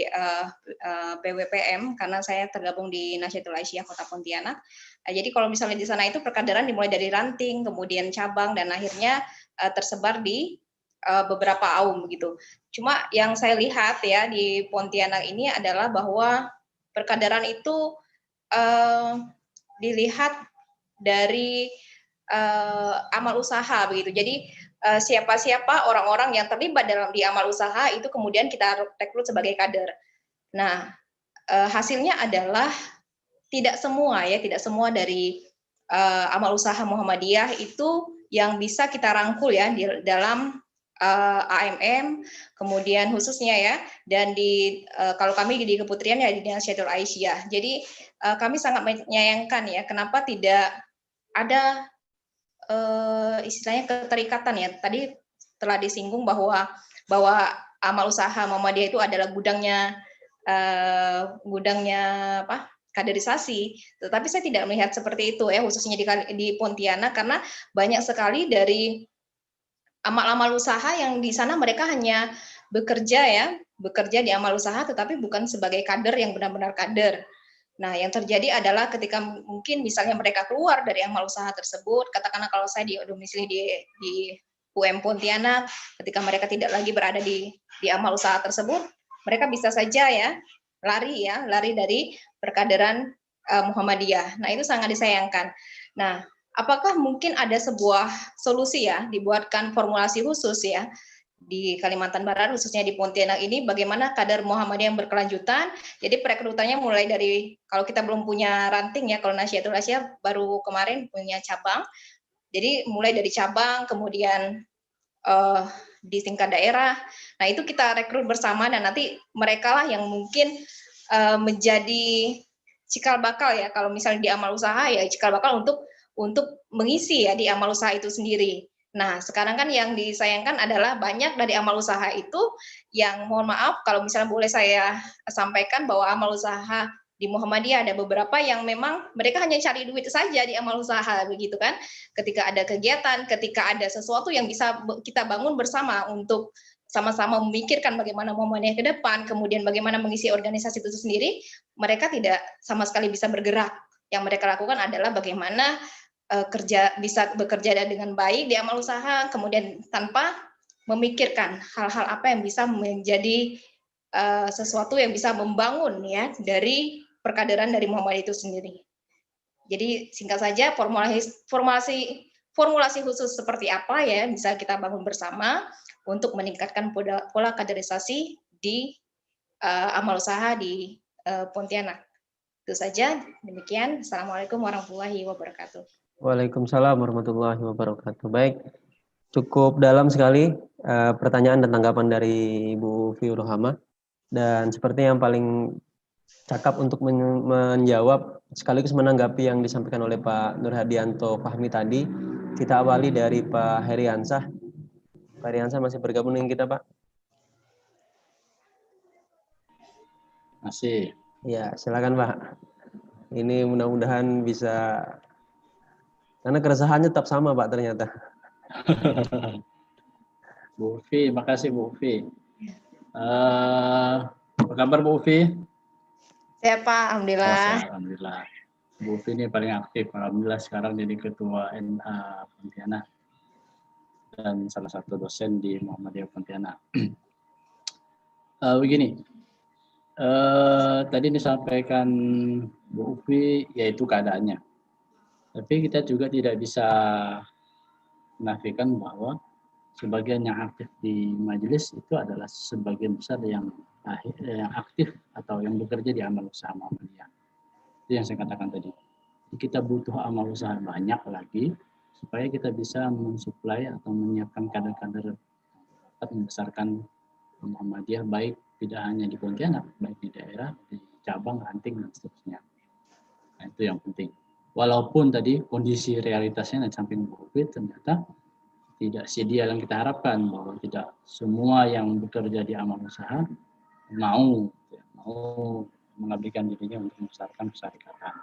PWPM, karena saya tergabung di Nahdlatul Aisyah Kota Pontianak. Jadi kalau misalnya di sana itu perkaderan dimulai dari ranting, kemudian cabang, dan akhirnya tersebar di beberapa AUM begitu. Cuma yang saya lihat ya di Pontianak ini adalah bahwa perkaderan itu dilihat dari amal usaha begitu. Jadi siapa-siapa orang-orang yang terlibat di amal usaha itu kemudian kita rekrut sebagai kader. Nah, hasilnya adalah tidak semua dari amal usaha Muhammadiyah itu yang bisa kita rangkul ya di dalam AMM, kemudian khususnya ya, dan kalau kami di Keputrian ya di Nahdlatul Aisyah. Jadi kami sangat menyayangkan ya, kenapa tidak ada istilahnya keterikatan ya. Tadi telah disinggung bahwa amal usaha Muhammadiyah itu adalah gudangnya kaderisasi, tetapi saya tidak melihat seperti itu ya, khususnya di Pontianak, karena banyak sekali dari amal-amal usaha yang di sana mereka hanya bekerja di amal usaha, tetapi bukan sebagai kader yang benar-benar kader. Nah, yang terjadi adalah ketika mungkin misalnya mereka keluar dari amal usaha tersebut, katakanlah kalau saya domisili di UM Pontianak, ketika mereka tidak lagi berada di amal usaha tersebut, mereka bisa saja ya lari dari perkaderan Muhammadiyah. Nah, itu sangat disayangkan. Nah, apakah mungkin ada sebuah solusi ya, dibuatkan formulasi khusus ya di Kalimantan Barat, khususnya di Pontianak ini, bagaimana kader Muhammadiyah yang berkelanjutan? Jadi perekrutannya mulai dari, kalau kita belum punya ranting ya, kalau Nahdlatul Aisyah baru kemarin punya cabang, jadi mulai dari cabang, kemudian di tingkat daerah. Nah, itu kita rekrut bersama, dan nanti mereka lah yang mungkin menjadi cikal bakal ya, kalau misalnya di amal usaha ya cikal bakal untuk mengisi ya di amal usaha itu sendiri. Nah, sekarang kan yang disayangkan adalah banyak dari amal usaha itu yang, mohon maaf kalau misalnya boleh saya sampaikan, bahwa amal usaha di Muhammadiyah ada beberapa yang memang mereka hanya cari duit saja di amal usaha begitu kan. Ketika ada kegiatan, ketika ada sesuatu yang bisa kita bangun bersama untuk sama-sama memikirkan bagaimana Muhammadiyah ke depan, kemudian bagaimana mengisi organisasi itu sendiri, mereka tidak sama sekali bisa bergerak. Yang mereka lakukan adalah bagaimana bisa bekerja dengan baik di amal usaha, kemudian tanpa memikirkan hal-hal apa yang bisa menjadi sesuatu yang bisa membangun ya dari perkaderan dari Muhammadiyah itu sendiri. Jadi singkat saja formulasi khusus seperti apa ya bisa kita bangun bersama untuk meningkatkan pola kaderisasi di amal usaha di Pontianak. Itu saja, demikian. Assalamualaikum warahmatullahi wabarakatuh. Waalaikumsalam warahmatullahi wabarakatuh. Baik, cukup dalam sekali pertanyaan dan tanggapan dari Bu Fi Rohama. Dan seperti yang paling cakap untuk menjawab sekaligus menanggapi yang disampaikan oleh Pak Nur Hadianto Fahmi tadi, kita awali dari Pak Heriansah. Pak Heriansah masih bergabung dengan kita, Pak? Masih. Ya, silakan Pak. Ini mudah-mudahan bisa, karena keresahannya tetap sama Pak ternyata. Bu Ufi, makasih Bu Ufi. Apa kabar Bu Ufi? Sehat Pak, alhamdulillah. Alhamdulillah. Bu Ufi ini paling aktif, alhamdulillah sekarang jadi ketua NA Pontianak dan salah satu dosen di Muhammadiyah Pontianak. Begini, tadi disampaikan Bu Ufi yaitu keadaannya. Tapi kita juga tidak bisa menafikan bahwa sebagian yang aktif di majelis itu adalah sebagian besar yang aktif atau yang bekerja di amal usaha Muhammadiyah. Itu yang saya katakan tadi. Kita butuh amal usaha banyak lagi supaya kita bisa mensuplai atau menyiapkan kader-kader dapat membesarkan Muhammadiyah baik tidak hanya di Pontianak, baik di daerah, di cabang, ranting dan seterusnya. Nah, itu yang penting. Walaupun tadi kondisi realitasnya di samping COVID ternyata tidak sedia yang kita harapkan, bahwa tidak semua yang bekerja di amal usaha mau mengabdikan dirinya untuk membesarkan persyarikatan.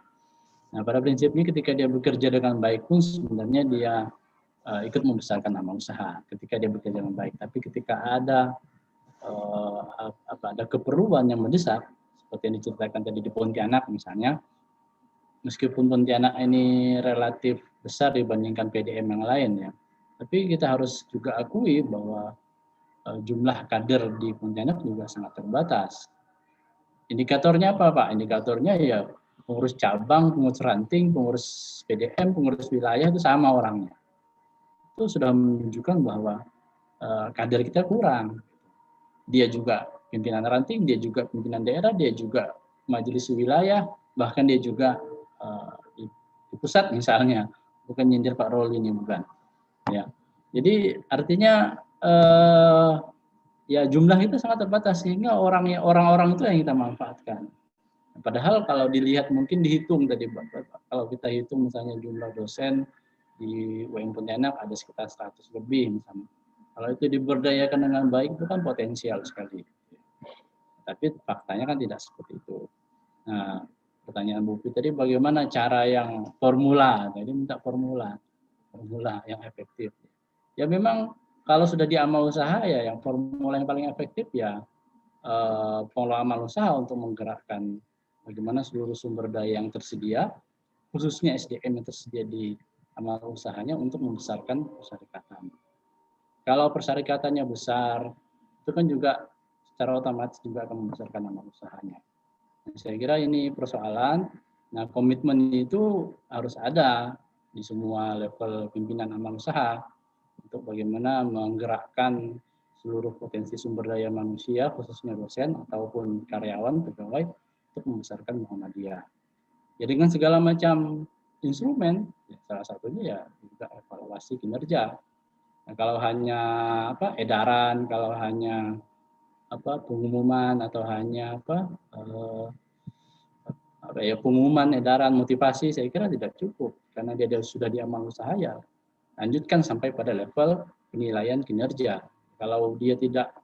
Nah, pada prinsipnya ketika dia bekerja dengan baik pun sebenarnya dia ikut membesarkan amal usaha ketika dia bekerja dengan baik. Tapi ketika ada ada keperluan yang mendesak seperti yang diceritakan tadi di Pontianak misalnya, meskipun Pontianak ini relatif besar dibandingkan PDM yang lain ya, tapi kita harus juga akui bahwa jumlah kader di Pontianak juga sangat terbatas. Indikatornya apa Pak? Indikatornya ya pengurus cabang, pengurus ranting, pengurus PDM, pengurus wilayah itu sama orangnya. Itu sudah menunjukkan bahwa kader kita kurang. Dia juga pimpinan ranting, dia juga pimpinan daerah, dia juga majelis wilayah, bahkan dia juga di pusat misalnya, bukan nyindir Pak Roli ini bukan. Ya, jadi artinya ya jumlah itu sangat terbatas sehingga orang-orang itu yang kita manfaatkan. Padahal kalau dilihat mungkin dihitung tadi, kalau kita hitung misalnya jumlah dosen di UIN Pontianak ada sekitar 100 lebih misalnya. Kalau itu diberdayakan dengan baik itu kan potensial sekali. Tapi faktanya kan tidak seperti itu. Nah, pertanyaan Bu Fi tadi bagaimana cara yang formula, jadi minta formula yang efektif. Ya memang kalau sudah di amal usaha ya yang formula yang paling efektif ya pengelola amal usaha untuk menggerakkan bagaimana seluruh sumber daya yang tersedia, khususnya SDM yang tersedia di amal usahanya untuk membesarkan persyarikatan. Kalau persyarikatannya besar, itu kan juga secara otomatis juga akan membesarkan amal usahanya. Saya kira ini persoalan. Nah, komitmen itu harus ada di semua level pimpinan amal usaha untuk bagaimana menggerakkan seluruh potensi sumber daya manusia, khususnya dosen ataupun karyawan pegawai untuk membesarkan Muhammadiyah. Ya dengan segala macam instrumen, ya, salah satunya ya juga evaluasi kinerja. Nah, kalau hanya edaran, kalau hanya pengumuman atau hanya pengumuman, edaran, motivasi, saya kira tidak cukup karena dia sudah di amal usaha ya lanjutkan sampai pada level penilaian kinerja. Kalau dia tidak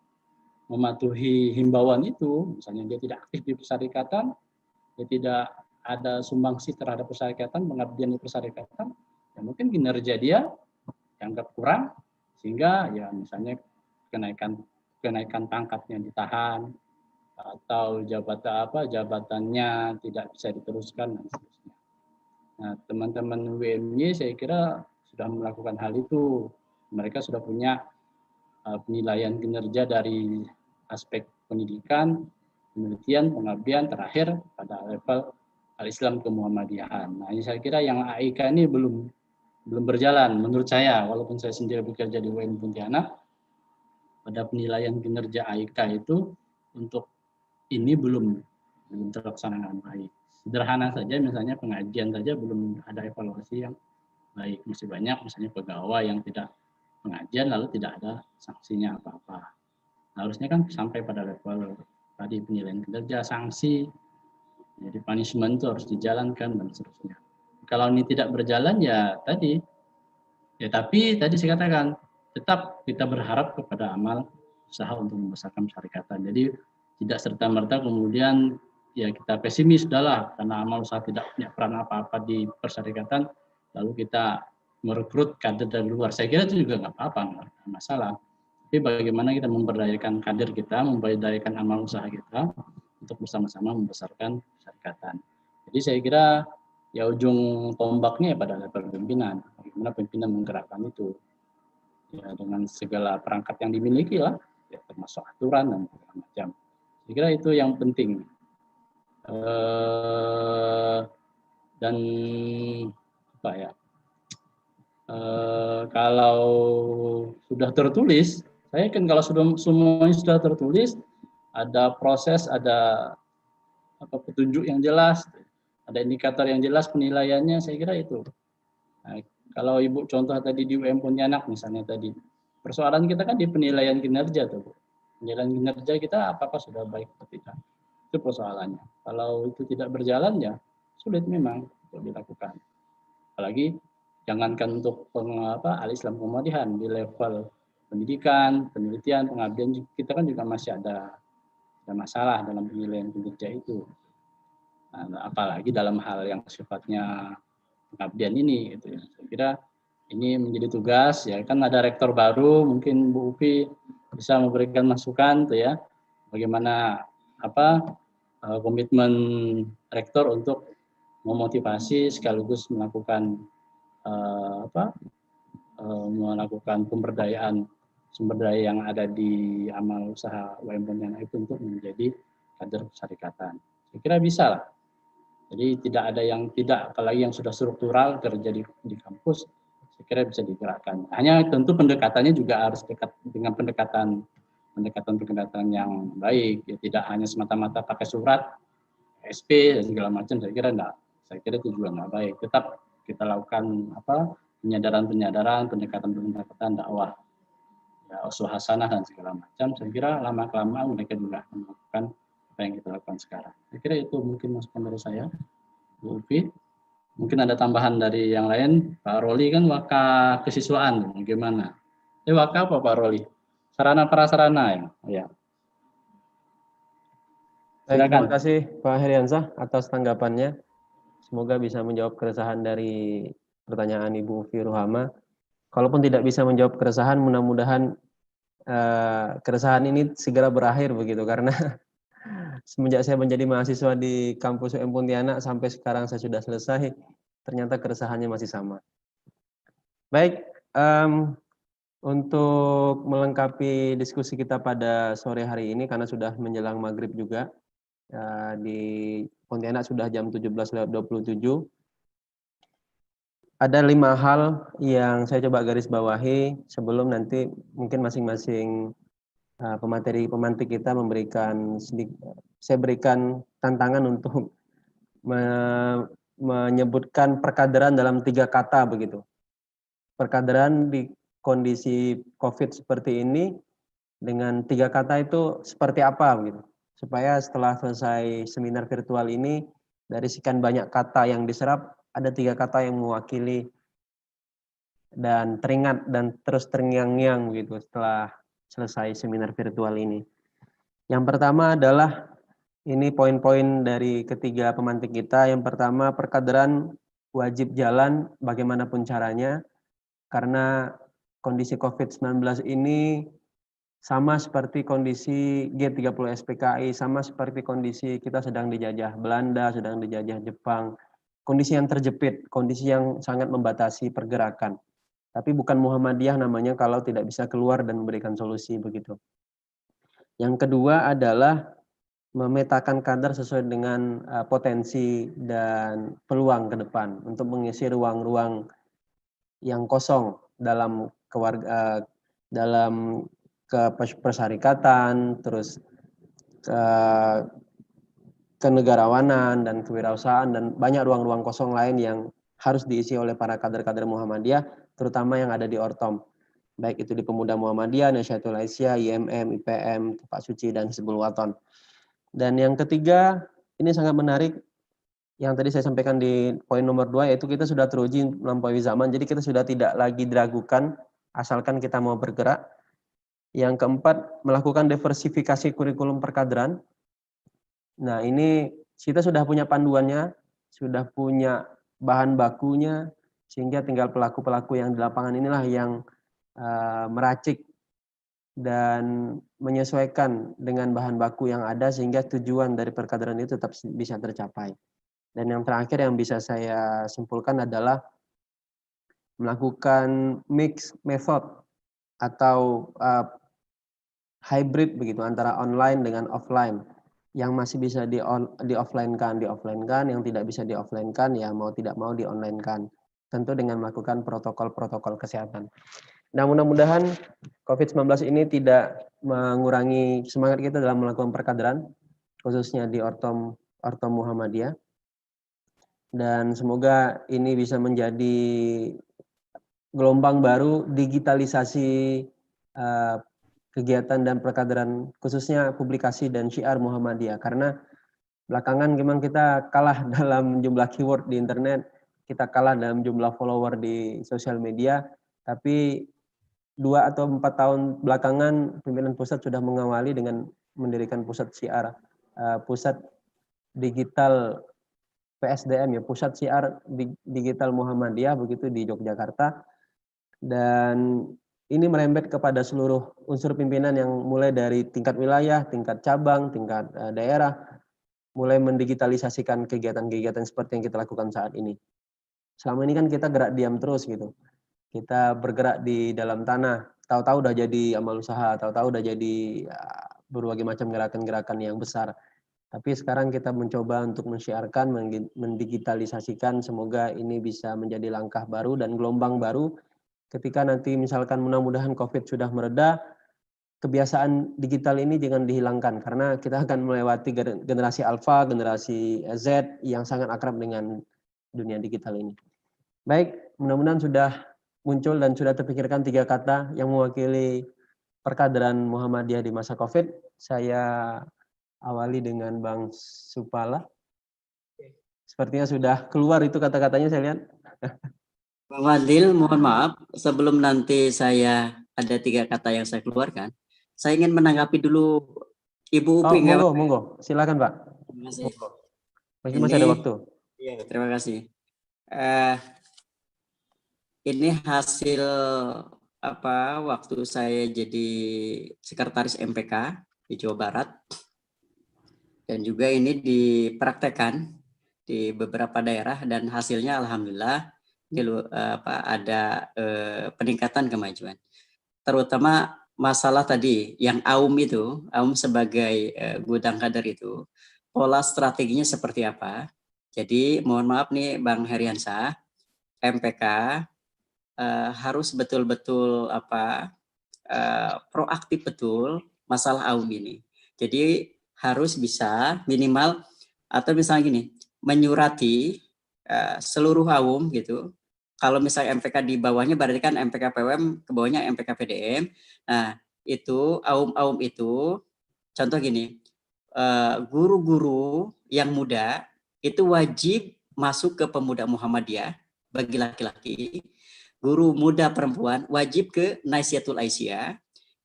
mematuhi himbauan itu, misalnya dia tidak aktif di persyarikatan, dia tidak ada sumbangsi terhadap persyarikatan, pengabdian di persyarikatan, ya mungkin kinerja dia dianggap kurang sehingga ya misalnya kenaikan kenaikan pangkatnya ditahan atau jabatannya tidak bisa diteruskan dan seterusnya. Nah, teman-teman WMY saya kira sudah melakukan hal itu. Mereka sudah punya penilaian kinerja dari aspek pendidikan, penelitian, pengabdian, terakhir pada level Al-Islam kemuhammadiyahan. Nah, ini saya kira yang AIK ini belum berjalan menurut saya, walaupun saya sendiri bekerja di UIN Pontianak, pada penilaian kinerja AIK itu untuk ini belum terlaksana dengan baik. Sederhana saja, misalnya pengajian saja belum ada evaluasi yang baik. Masih banyak misalnya pegawai yang tidak pengajian lalu tidak ada sanksinya apa-apa. Harusnya kan sampai pada level tadi penilaian kinerja, sanksi, jadi punishment itu harus dijalankan dan seterusnya. Kalau ini tidak berjalan ya tadi, ya tapi tadi saya katakan tetap kita berharap kepada amal usaha untuk membesarkan persyarikatan. Jadi tidak serta-merta kemudian ya kita pesimis sudahlah karena amal usaha tidak punya peran apa-apa di persyarikatan, lalu kita merekrut kader dari luar. Saya kira itu juga nggak apa-apa, nggak masalah. Tapi bagaimana kita memberdayakan kader kita, memberdayakan amal usaha kita untuk bersama-sama membesarkan persyarikatan. Jadi saya kira ya ujung tombaknya pada level pimpinan. Bagaimana pimpinan menggerakkan itu ya dengan segala perangkat yang dimiliki lah, ya, termasuk aturan dan segala macam. Saya kira itu yang penting. Dan apa ya? Kalau sudah tertulis, saya kan kalau semuanya sudah tertulis, ada proses, ada petunjuk yang jelas, ada indikator yang jelas penilaiannya, saya kira itu. Nah, kalau Ibu contoh tadi di UM Pontianak misalnya tadi, persoalan kita kan di penilaian kinerja tuh, Bu. Penilaian kinerja kita apakah sudah baik atau tidak, itu persoalannya. Kalau itu tidak berjalan ya sulit memang untuk dilakukan. Apalagi jangankan untuk Al-Islam kemudian di level pendidikan, penelitian, pengabdian kita kan juga masih ada masalah dalam penilaian kinerja itu. Nah, apalagi dalam hal yang sifatnya pengabdian ini gitu ya. Saya kira ini menjadi tugas ya, kan ada rektor baru, mungkin Bu Upi bisa memberikan masukan tuh ya, bagaimana komitmen rektor untuk memotivasi sekaligus melakukan melakukan pemberdayaan sumber daya yang ada di amal usaha UM Pontianak itu untuk menjadi kader persyarikatan. Saya kira bisa lah. Jadi tidak ada yang tidak, apalagi yang sudah struktural kerja di kampus, saya kira bisa digerakkan. Hanya tentu pendekatannya juga harus dekat dengan pendekatan yang baik. Ya, tidak hanya semata-mata pakai surat, SP dan segala macam. Saya kira enggak. Saya kira itu juga enggak baik. Tetap kita lakukan penyadaran, pendekatan dakwah, ya, uswah hasanah dan segala macam. Saya kira lama-kelamaan mereka juga akan melakukan apa yang kita lakukan sekarang. Saya kira itu mungkin masukan dari saya, Bu Upi. Mungkin ada tambahan dari yang lain. Pak Roli kan waka kesiswaan, gimana? Waka apa Pak Roli? Sarana prasarana ya. Ya. Baik, terima kasih Pak Heriansah atas tanggapannya. Semoga bisa menjawab keresahan dari pertanyaan Ibu Ufi Ruhama. Kalaupun tidak bisa menjawab keresahan, mudah-mudahan keresahan ini segera berakhir begitu, karena semenjak saya menjadi mahasiswa di kampus UM Pontianak sampai sekarang saya sudah selesai, ternyata keresahannya masih sama. Baik, untuk melengkapi diskusi kita pada sore hari ini, karena sudah menjelang maghrib juga, di Pontianak sudah jam 17.27. Ada 5 hal yang saya coba garis bawahi sebelum nanti mungkin masing-masing pemantik kita memberikan saya berikan tantangan untuk menyebutkan perkaderan dalam 3 kata begitu. Perkaderan di kondisi COVID seperti ini dengan 3 kata itu seperti apa begitu. Supaya setelah selesai seminar virtual ini, dari sekian banyak kata yang diserap, ada 3 kata yang mewakili dan teringat dan terus terngiang-ngiang gitu setelah selesai seminar virtual ini. Yang pertama adalah, ini poin-poin dari ketiga pemantik kita. Yang pertama, perkaderan wajib jalan bagaimanapun caranya, karena kondisi COVID-19 ini sama seperti kondisi G30 SPKI, sama seperti kondisi kita sedang dijajah Belanda, sedang dijajah Jepang, kondisi yang terjepit, kondisi yang sangat membatasi pergerakan. Tapi bukan Muhammadiyah namanya kalau tidak bisa keluar dan memberikan solusi begitu. Yang kedua adalah memetakan kadar sesuai dengan potensi dan peluang ke depan untuk mengisi ruang-ruang yang kosong dalam keluarga, dalam kepersarikatan, terus kenegarawanan dan kewirausahaan, dan banyak ruang-ruang kosong lain yang harus diisi oleh para kader-kader Muhammadiyah, terutama yang ada di Ortom, baik itu di Pemuda Muhammadiyah, Nahdlatul Aisyah, IMM, IPM, Pak Suci, dan Hizbul Wathan. Dan yang ketiga, ini sangat menarik, yang tadi saya sampaikan di poin nomor 2, yaitu kita sudah teruji melampaui zaman, jadi kita sudah tidak lagi diragukan asalkan kita mau bergerak. Yang keempat, melakukan diversifikasi kurikulum perkaderan. Nah, ini kita sudah punya panduannya, sudah punya bahan bakunya, sehingga tinggal pelaku-pelaku yang di lapangan inilah yang meracik dan menyesuaikan dengan bahan baku yang ada, sehingga tujuan dari perkaderan itu tetap bisa tercapai. Dan yang terakhir yang bisa saya simpulkan adalah melakukan mix method atau hybrid begitu, antara online dengan offline. Yang masih bisa di offline-kan, yang tidak bisa di offline-kan, ya mau tidak mau di online-kan. Tentu dengan melakukan protokol-protokol kesehatan. Nah, mudah-mudahan COVID-19 ini tidak mengurangi semangat kita dalam melakukan perkaderan, khususnya di Ortom Muhammadiyah. Dan semoga ini bisa menjadi gelombang baru digitalisasi kegiatan dan perkaderan, khususnya publikasi dan syiar Muhammadiyah. Karena belakangan memang kita kalah dalam jumlah keyword di internet, kita kalah dalam jumlah follower di sosial media, tapi 2 atau 4 tahun belakangan pimpinan pusat sudah mengawali dengan mendirikan pusat syiar, pusat digital PSDM, ya, pusat syiar digital Muhammadiyah begitu di Yogyakarta. Dan ini merembet kepada seluruh unsur pimpinan yang mulai dari tingkat wilayah, tingkat cabang, tingkat daerah, mulai mendigitalisasikan kegiatan-kegiatan seperti yang kita lakukan saat ini. Selama ini kan kita gerak diam terus gitu. Kita bergerak di dalam tanah, tahu-tahu udah jadi amal usaha, tahu-tahu udah jadi berbagai macam gerakan-gerakan yang besar. Tapi sekarang kita mencoba untuk mensyiarkan, mendigitalisasikan, semoga ini bisa menjadi langkah baru dan gelombang baru. Ketika nanti misalkan mudah-mudahan COVID sudah mereda, kebiasaan digital ini jangan dihilangkan, karena kita akan melewati generasi Alpha, generasi Z yang sangat akrab dengan dunia digital ini. Baik, mudah-mudahan sudah muncul dan sudah terpikirkan 3 kata yang mewakili perkaderan Muhammadiyah di masa COVID. Saya awali dengan Bang Supala. Sepertinya sudah keluar itu kata-katanya, saya lihat. Bang Fadil, mohon maaf, sebelum nanti saya ada 3 kata yang saya keluarkan, saya ingin menanggapi dulu Ibu Upi. Monggo, silakan Pak. Terima kasih. Masih ada waktu. Iya, terima kasih. Ini hasil waktu saya jadi sekretaris MPK di Jawa Barat, dan juga ini dipraktekkan di beberapa daerah, dan hasilnya alhamdulillah ada peningkatan kemajuan. Terutama masalah tadi yang AUM sebagai gudang kader itu, pola strateginya seperti apa. Jadi mohon maaf nih Bang Heriansah, MPK harus betul-betul proaktif betul masalah AUM ini. Jadi harus bisa minimal, atau misalnya gini, menyurati seluruh AUM gitu. Kalau misalnya MPK di bawahnya berarti kan MPK PWM, ke bawahnya MPK PDM. Nah, itu AUM itu contoh gini, guru-guru yang muda itu wajib masuk ke Pemuda Muhammadiyah bagi laki-laki. Guru muda perempuan wajib ke Nahdlatul Aisyah,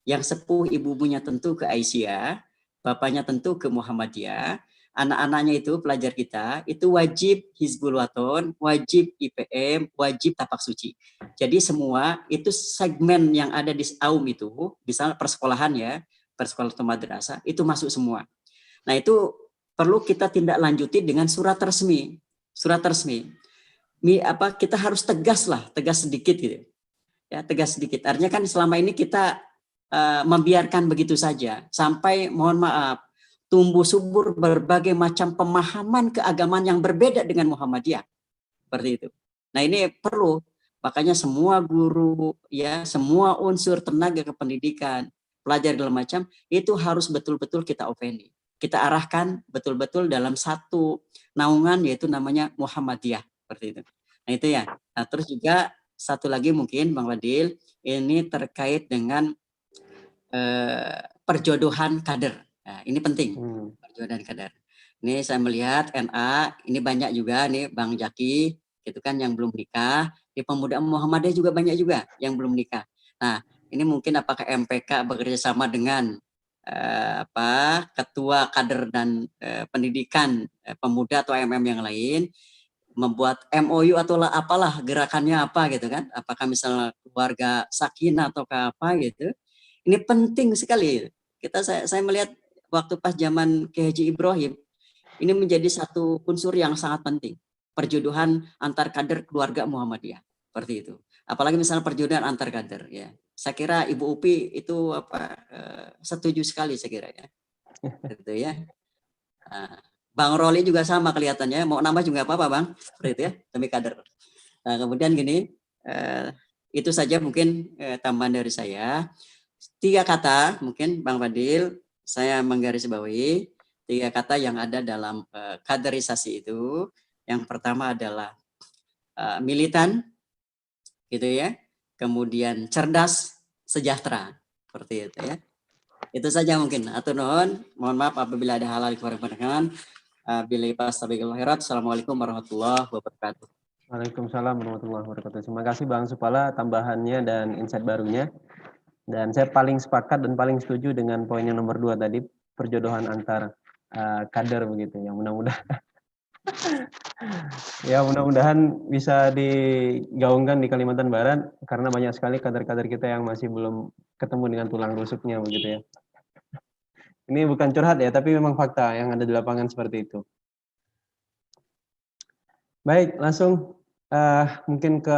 yang sepuh ibu-ibunya tentu ke Aisyah, bapaknya tentu ke Muhammadiyah. anak-anaknya itu, pelajar kita, itu wajib Hizbul Waton, wajib IPM, wajib tapak suci. Jadi semua itu segmen yang ada di AUM itu, misalnya persekolahan ya, persekolah atau madrasah, itu masuk semua. Nah itu perlu kita tindak lanjuti dengan surat resmi. Surat resmi. Kita harus tegas sedikit gitu. Ya, tegas sedikit. Artinya kan selama ini kita membiarkan begitu saja sampai mohon maaf tumbuh subur berbagai macam pemahaman keagamaan yang berbeda dengan Muhammadiyah. Seperti itu. Nah, ini perlu. Makanya semua guru, ya, semua unsur tenaga kependidikan, pelajar dalam macam, itu harus betul-betul kita openi. Kita arahkan betul-betul dalam satu naungan, yaitu namanya Muhammadiyah. Seperti itu. Nah, itu ya. Nah, terus juga satu lagi mungkin, Bang Fadil, ini terkait dengan perjodohan kader. Nah, ini penting, perjodohan kader. Ini saya melihat NA, ini banyak juga nih Bang Jaki, gitu kan, yang belum nikah. Di Pemuda Muhammadiyah juga banyak juga yang belum nikah. Nah, ini mungkin apakah MPK bekerja sama dengan ketua kader dan pendidikan pemuda atau MM yang lain, membuat MOU atau apalah gerakannya apa gitu kan? Apakah misalnya keluarga sakinah atau apa gitu? Ini penting sekali. Saya melihat waktu pas zaman Kiai Haji Ibrahim, ini menjadi satu unsur yang sangat penting. Perjodohan antar kader keluarga Muhammadiyah. Seperti itu. Apalagi misalnya perjodohan antar kader. Ya. Saya kira Ibu Upi itu setuju sekali saya kira ya. Gitu ya. Bang Roli juga sama kelihatannya. Mau nambah juga apa-apa Bang. Seperti itu ya. Demi kader. Nah, kemudian gini. Itu saja mungkin tambahan dari saya. 3 kata mungkin Bang Fadil, saya menggarisbawahi 3 kata yang ada dalam kaderisasi itu. Yang pertama adalah militan, gitu ya. Kemudian cerdas, sejahtera, seperti itu ya. Itu saja mungkin. Atur nuhun, mohon maaf apabila ada hal-hal kurang berkenan. Bila fastabiqul khairat. Assalamualaikum warahmatullahi wabarakatuh. Waalaikumsalam warahmatullahi wabarakatuh. Terima kasih Bang Supala tambahannya dan insight barunya. Dan saya paling sepakat dan paling setuju dengan poin yang nomor 2 tadi, perjodohan antar kader begitu. Yang mudah-mudahan ya mudah-mudahan bisa digaungkan di Kalimantan Barat karena banyak sekali kader-kader kita yang masih belum ketemu dengan tulang rusuknya begitu ya. Ini bukan curhat ya, tapi memang fakta yang ada di lapangan seperti itu. Baik, langsung mungkin ke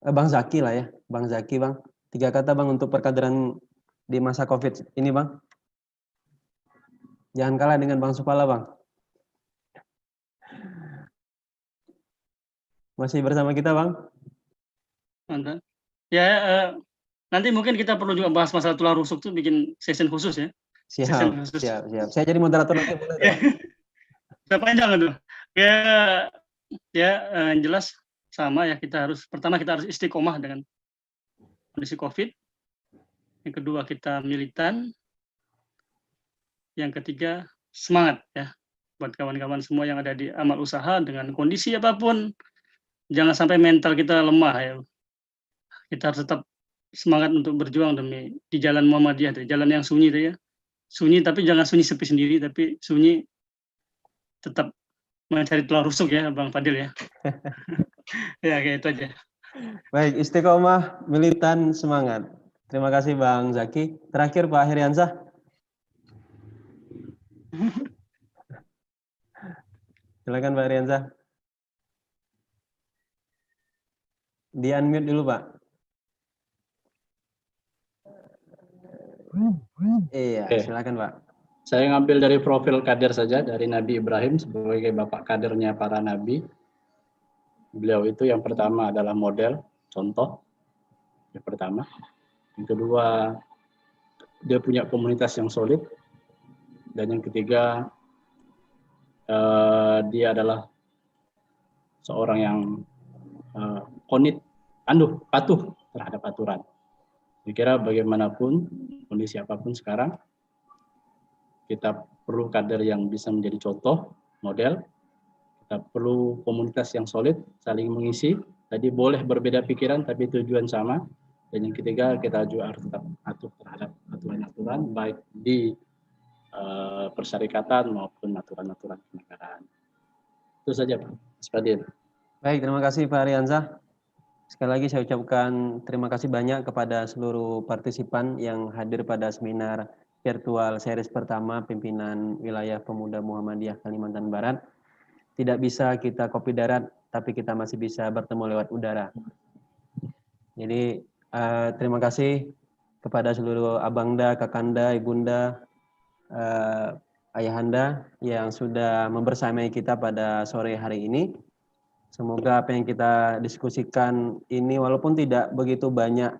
Bang Zaki lah ya. Bang Zaki, Bang. 3 kata Bang untuk perkaderan di masa COVID ini Bang. Jangan kalah dengan Bang Supala Bang. Masih bersama kita Bang? Mantap. Ya, nanti mungkin kita perlu juga bahas masalah tulang rusuk tuh bikin session khusus ya. Siap. Saya jadi moderator nanti boleh ya? Sudah panjang itu. Yang jelas sama ya, pertama kita harus istiqomah dengan kondisi COVID. Yang kedua kita militan. Yang ketiga semangat ya. Buat kawan-kawan semua yang ada di amal usaha dengan kondisi apapun, jangan sampai mental kita lemah ya. Kita harus tetap semangat untuk berjuang di jalan Muhammadiyah, jalan yang sunyi itu ya. Sunyi tapi jangan sunyi sepi sendiri, tapi sunyi tetap mencari tulang rusuk ya Bang Fadil ya. Ya kayak itu aja. Baik, istiqomah, militan, semangat. Terima kasih Bang Zaki. Terakhir Pak Heriansah. Silakan Pak Heriansah. Di unmute dulu Pak. Iya, silakan Pak. Saya ngambil dari profil kader saja, dari Nabi Ibrahim sebagai bapak kadernya para nabi. Beliau itu yang pertama adalah model, contoh. Yang pertama. Yang kedua, dia punya komunitas yang solid. Dan yang ketiga, dia adalah seorang yang patuh terhadap aturan. Saya kira bagaimanapun, kondisi apapun sekarang, kita perlu kader yang bisa menjadi contoh, model. Kita perlu komunitas yang solid, saling mengisi. Tadi boleh berbeda pikiran, tapi tujuan sama. Dan yang ketiga, kita juga harus tetap patuh terhadap aturan-aturan, baik di persyarikatan maupun aturan-aturan kenegaraan. Itu saja Pak. Seperti itu. Baik, terima kasih Pak Ariansyah. Sekali lagi saya ucapkan terima kasih banyak kepada seluruh partisipan yang hadir pada seminar virtual series pertama Pimpinan Wilayah Pemuda Muhammadiyah Kalimantan Barat. Tidak bisa kita kopi darat, tapi kita masih bisa bertemu lewat udara. Jadi terima kasih kepada seluruh abangda, kakanda, ibunda, ayahanda yang sudah membersamai kita pada sore hari ini. Semoga apa yang kita diskusikan ini walaupun tidak begitu banyak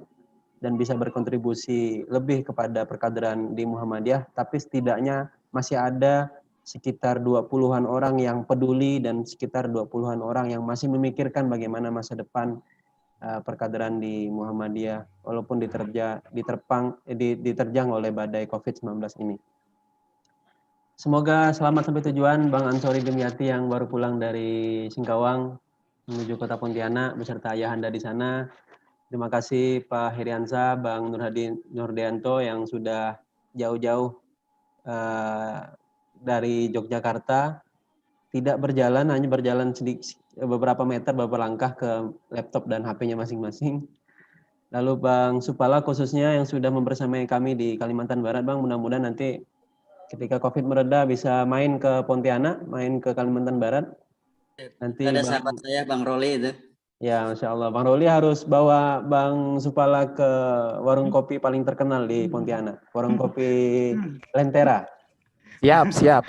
dan bisa berkontribusi lebih kepada perkaderan di Muhammadiyah, tapi setidaknya masih ada sekitar 20-an orang yang peduli dan sekitar 20-an orang yang masih memikirkan bagaimana masa depan perkaderan di Muhammadiyah walaupun diterjang oleh badai COVID-19 ini. Semoga selamat sampai tujuan Bang Ansori Dimyati yang baru pulang dari Singkawang menuju Kota Pontianak beserta ayahanda di sana. Terima kasih Pak Heriansyah, Bang Nurdianto yang sudah jauh-jauh dari Yogyakarta, tidak berjalan, hanya berjalan beberapa meter, beberapa langkah ke laptop dan HP-nya masing-masing. Lalu Bang Supala khususnya yang sudah membersamai kami di Kalimantan Barat, Bang, mudah-mudahan nanti ketika COVID mereda bisa main ke Pontianak, main ke Kalimantan Barat. Nanti ada sahabat saya Bang Roli itu. Ya, Masya Allah. Bang Roli harus bawa Bang Supala ke warung kopi paling terkenal di Pontianak. Warung kopi Lentera. Siap.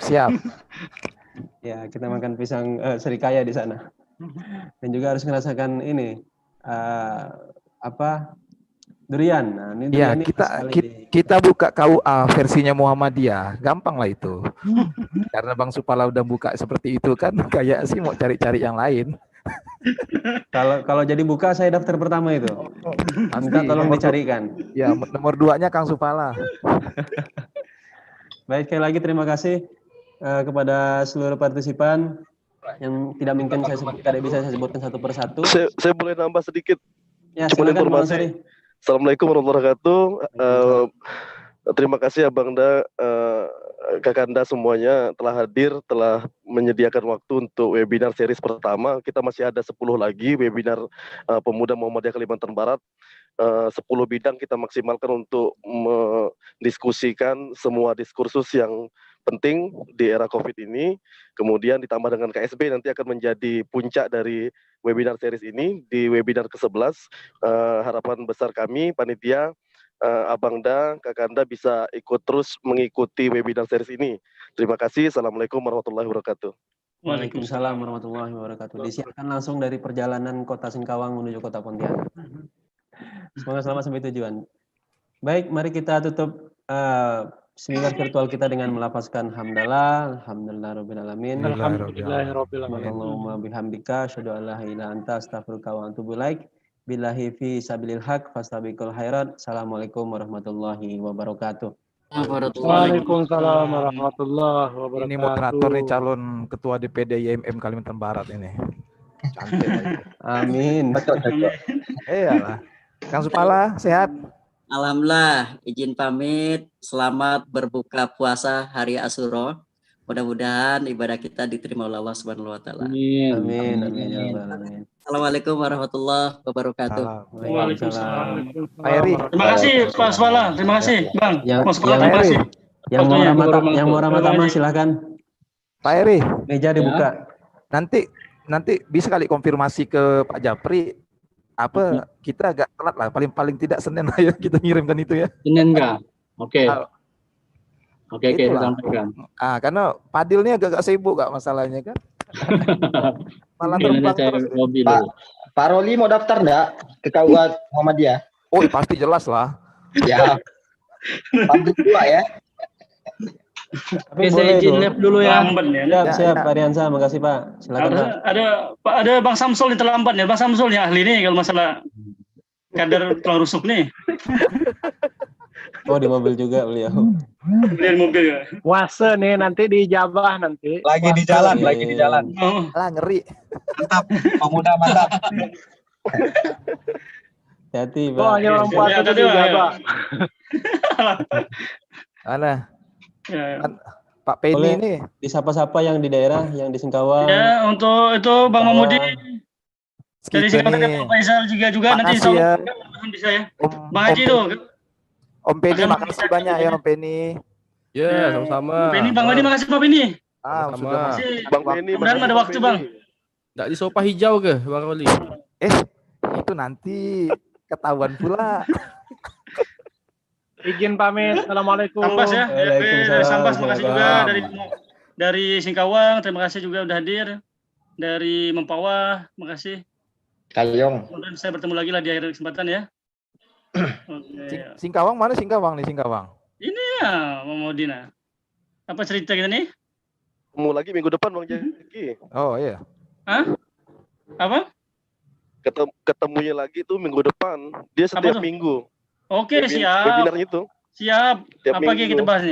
Ya, kita makan pisang serikaya di sana. Dan juga harus merasakan ini, durian. Nah, ini Ya, durian kita buka KUA versinya Muhammadiyah. Gampang lah itu. Karena Bang Supala udah buka seperti itu kan, kayak sih mau cari-cari yang lain. Kalau jadi buka saya daftar pertama itu. Minta tolong dicarikan. Ya, nomor 2-nya Kang Supala. Baik, sekali lagi terima kasih kepada seluruh partisipan yang tidak bisa saya sebutkan satu persatu. Saya boleh nambah sedikit. Ya, Cuma silakan, informasi. Assalamualaikum warahmatullahi wabarakatuh. Terima kasih Abangda, Kakanda semuanya telah hadir, telah menyediakan waktu untuk webinar series pertama. Kita masih ada 10 lagi webinar Pemuda Muhammadiyah Kalimantan Barat. 10 bidang kita maksimalkan untuk mendiskusikan semua diskursus yang penting di era COVID ini. Kemudian ditambah dengan KSB nanti akan menjadi puncak dari webinar series ini di webinar ke-11. Harapan besar kami panitia Abangda, Kakanda bisa ikut terus mengikuti webinar series ini. Terima kasih. Assalamualaikum warahmatullahi wabarakatuh. Waalaikumsalam warahmatullahi wabarakatuh. Disiarkan langsung dari perjalanan Kota Singkawang menuju Kota Pontianak. Semoga selamat sampai tujuan. Baik, mari kita tutup seminar virtual kita dengan melafazkan hamdalah, alhamdulillah alamin. Alhamdulillahirabbil alamin. Allahumma bihamdika asyhadu an la ilaha illa anta astaghfiruka wa atubu ilaik. Billahi fi sabilil haq fastabiqul khairat. Assalamualaikum warahmatullahi wabarakatuh. Waalaikumsalam warahmatullahi wabarakatuh. Ini moderator nih calon ketua DPD YMM Kalimantan Barat ini. Cantik. Amin. Iyalah. Kang Supala sehat? Alhamdulillah, izin pamit. Selamat berbuka puasa hari Asyura. Mudah-mudahan ibadah kita diterima oleh Allah Subhanahu wa taala. Amin. Ya rabbal alamin. Assalamualaikum warahmatullahi wabarakatuh. Waalaikumsalam. Pak Eri. Terima kasih Pak Swala, terima kasih Bang. Mas Swala, terima kasih. Yang mau ramadhan silakan. Pak Eri. Meja dibuka. Nanti bisa kali konfirmasi ke Pak Japri apa kita agak telat lah, paling tidak Senin lah ya kita ngirimkan itu ya. Senin enggak? Oke, kita sampaikan. Karena Padil ini agak sibuk gak masalahnya kan. Malah terbang terus. Pak Roli mau daftar enggak ke KUA Muhammadiyah? Oh, pasti jelas lah. Ya. Pabrik 2 ya. Oke, saya izin live dulu ya. Siap, Pak Riansa, makasih Pak. Silakan Pak. Ada Bang Samsul yang terlambat ya. Bang Samsul yang ahli nih kalau masalah kader tulang rusuk nih. Oh, di mobil juga beliau. Di mobil ya. Puasa nih nanti dijabah nanti. Lagi di jalan. Lah ngeri. Mantap, pemuda mantap. Hati-hati, Pak. Oh, hanya orang puasa itu dijabah. Mana? Ya. Kan Pak Penny Boleh. ini. Disapa-sapa yang di daerah, yang di Singkawang. Ya, untuk itu Bang Mamudi dari Segitu Singkawang nih. Pak Faisal juga nanti Makasih insya ya. Allah bisa ya. Om Bang Haji tuh. Om Penny Akan makasih banyak ya Om Penny. Ya, sama-sama. Bang Penny, Bang Wadi makasih Pak Penny. Sama-sama. Sudah masuk. Bang Penny, Mudah-mudahan makasih ada Bang waktu Penny. Bang. Nggak di sofa hijau ke, Bang Roli? Itu nanti ketahuan pula. Izin pamit. Assalamualaikum. Sambas ya. Waalaikumsalam. Sambas makasih juga Waalaikumsalam. dari Singkawang, terima kasih juga udah hadir. Dari Mempawah, makasih. Kayong. Kemudian saya bertemu lagi lah di akhir kesempatan ya. Oke. Singkawang mana Singkawang nih Singkawang? Ini ya, Mamudina. Apa cerita kita nih? Ketemu lagi minggu depan Bang Jaki. Oh iya. Hah? Apa? Ketemunya lagi tuh minggu depan. Dia Apa setiap tuh? minggu. Oke, siap. Webinarnya itu. Siap. Tiap Apa lagi yang kita minggu. bahas nih?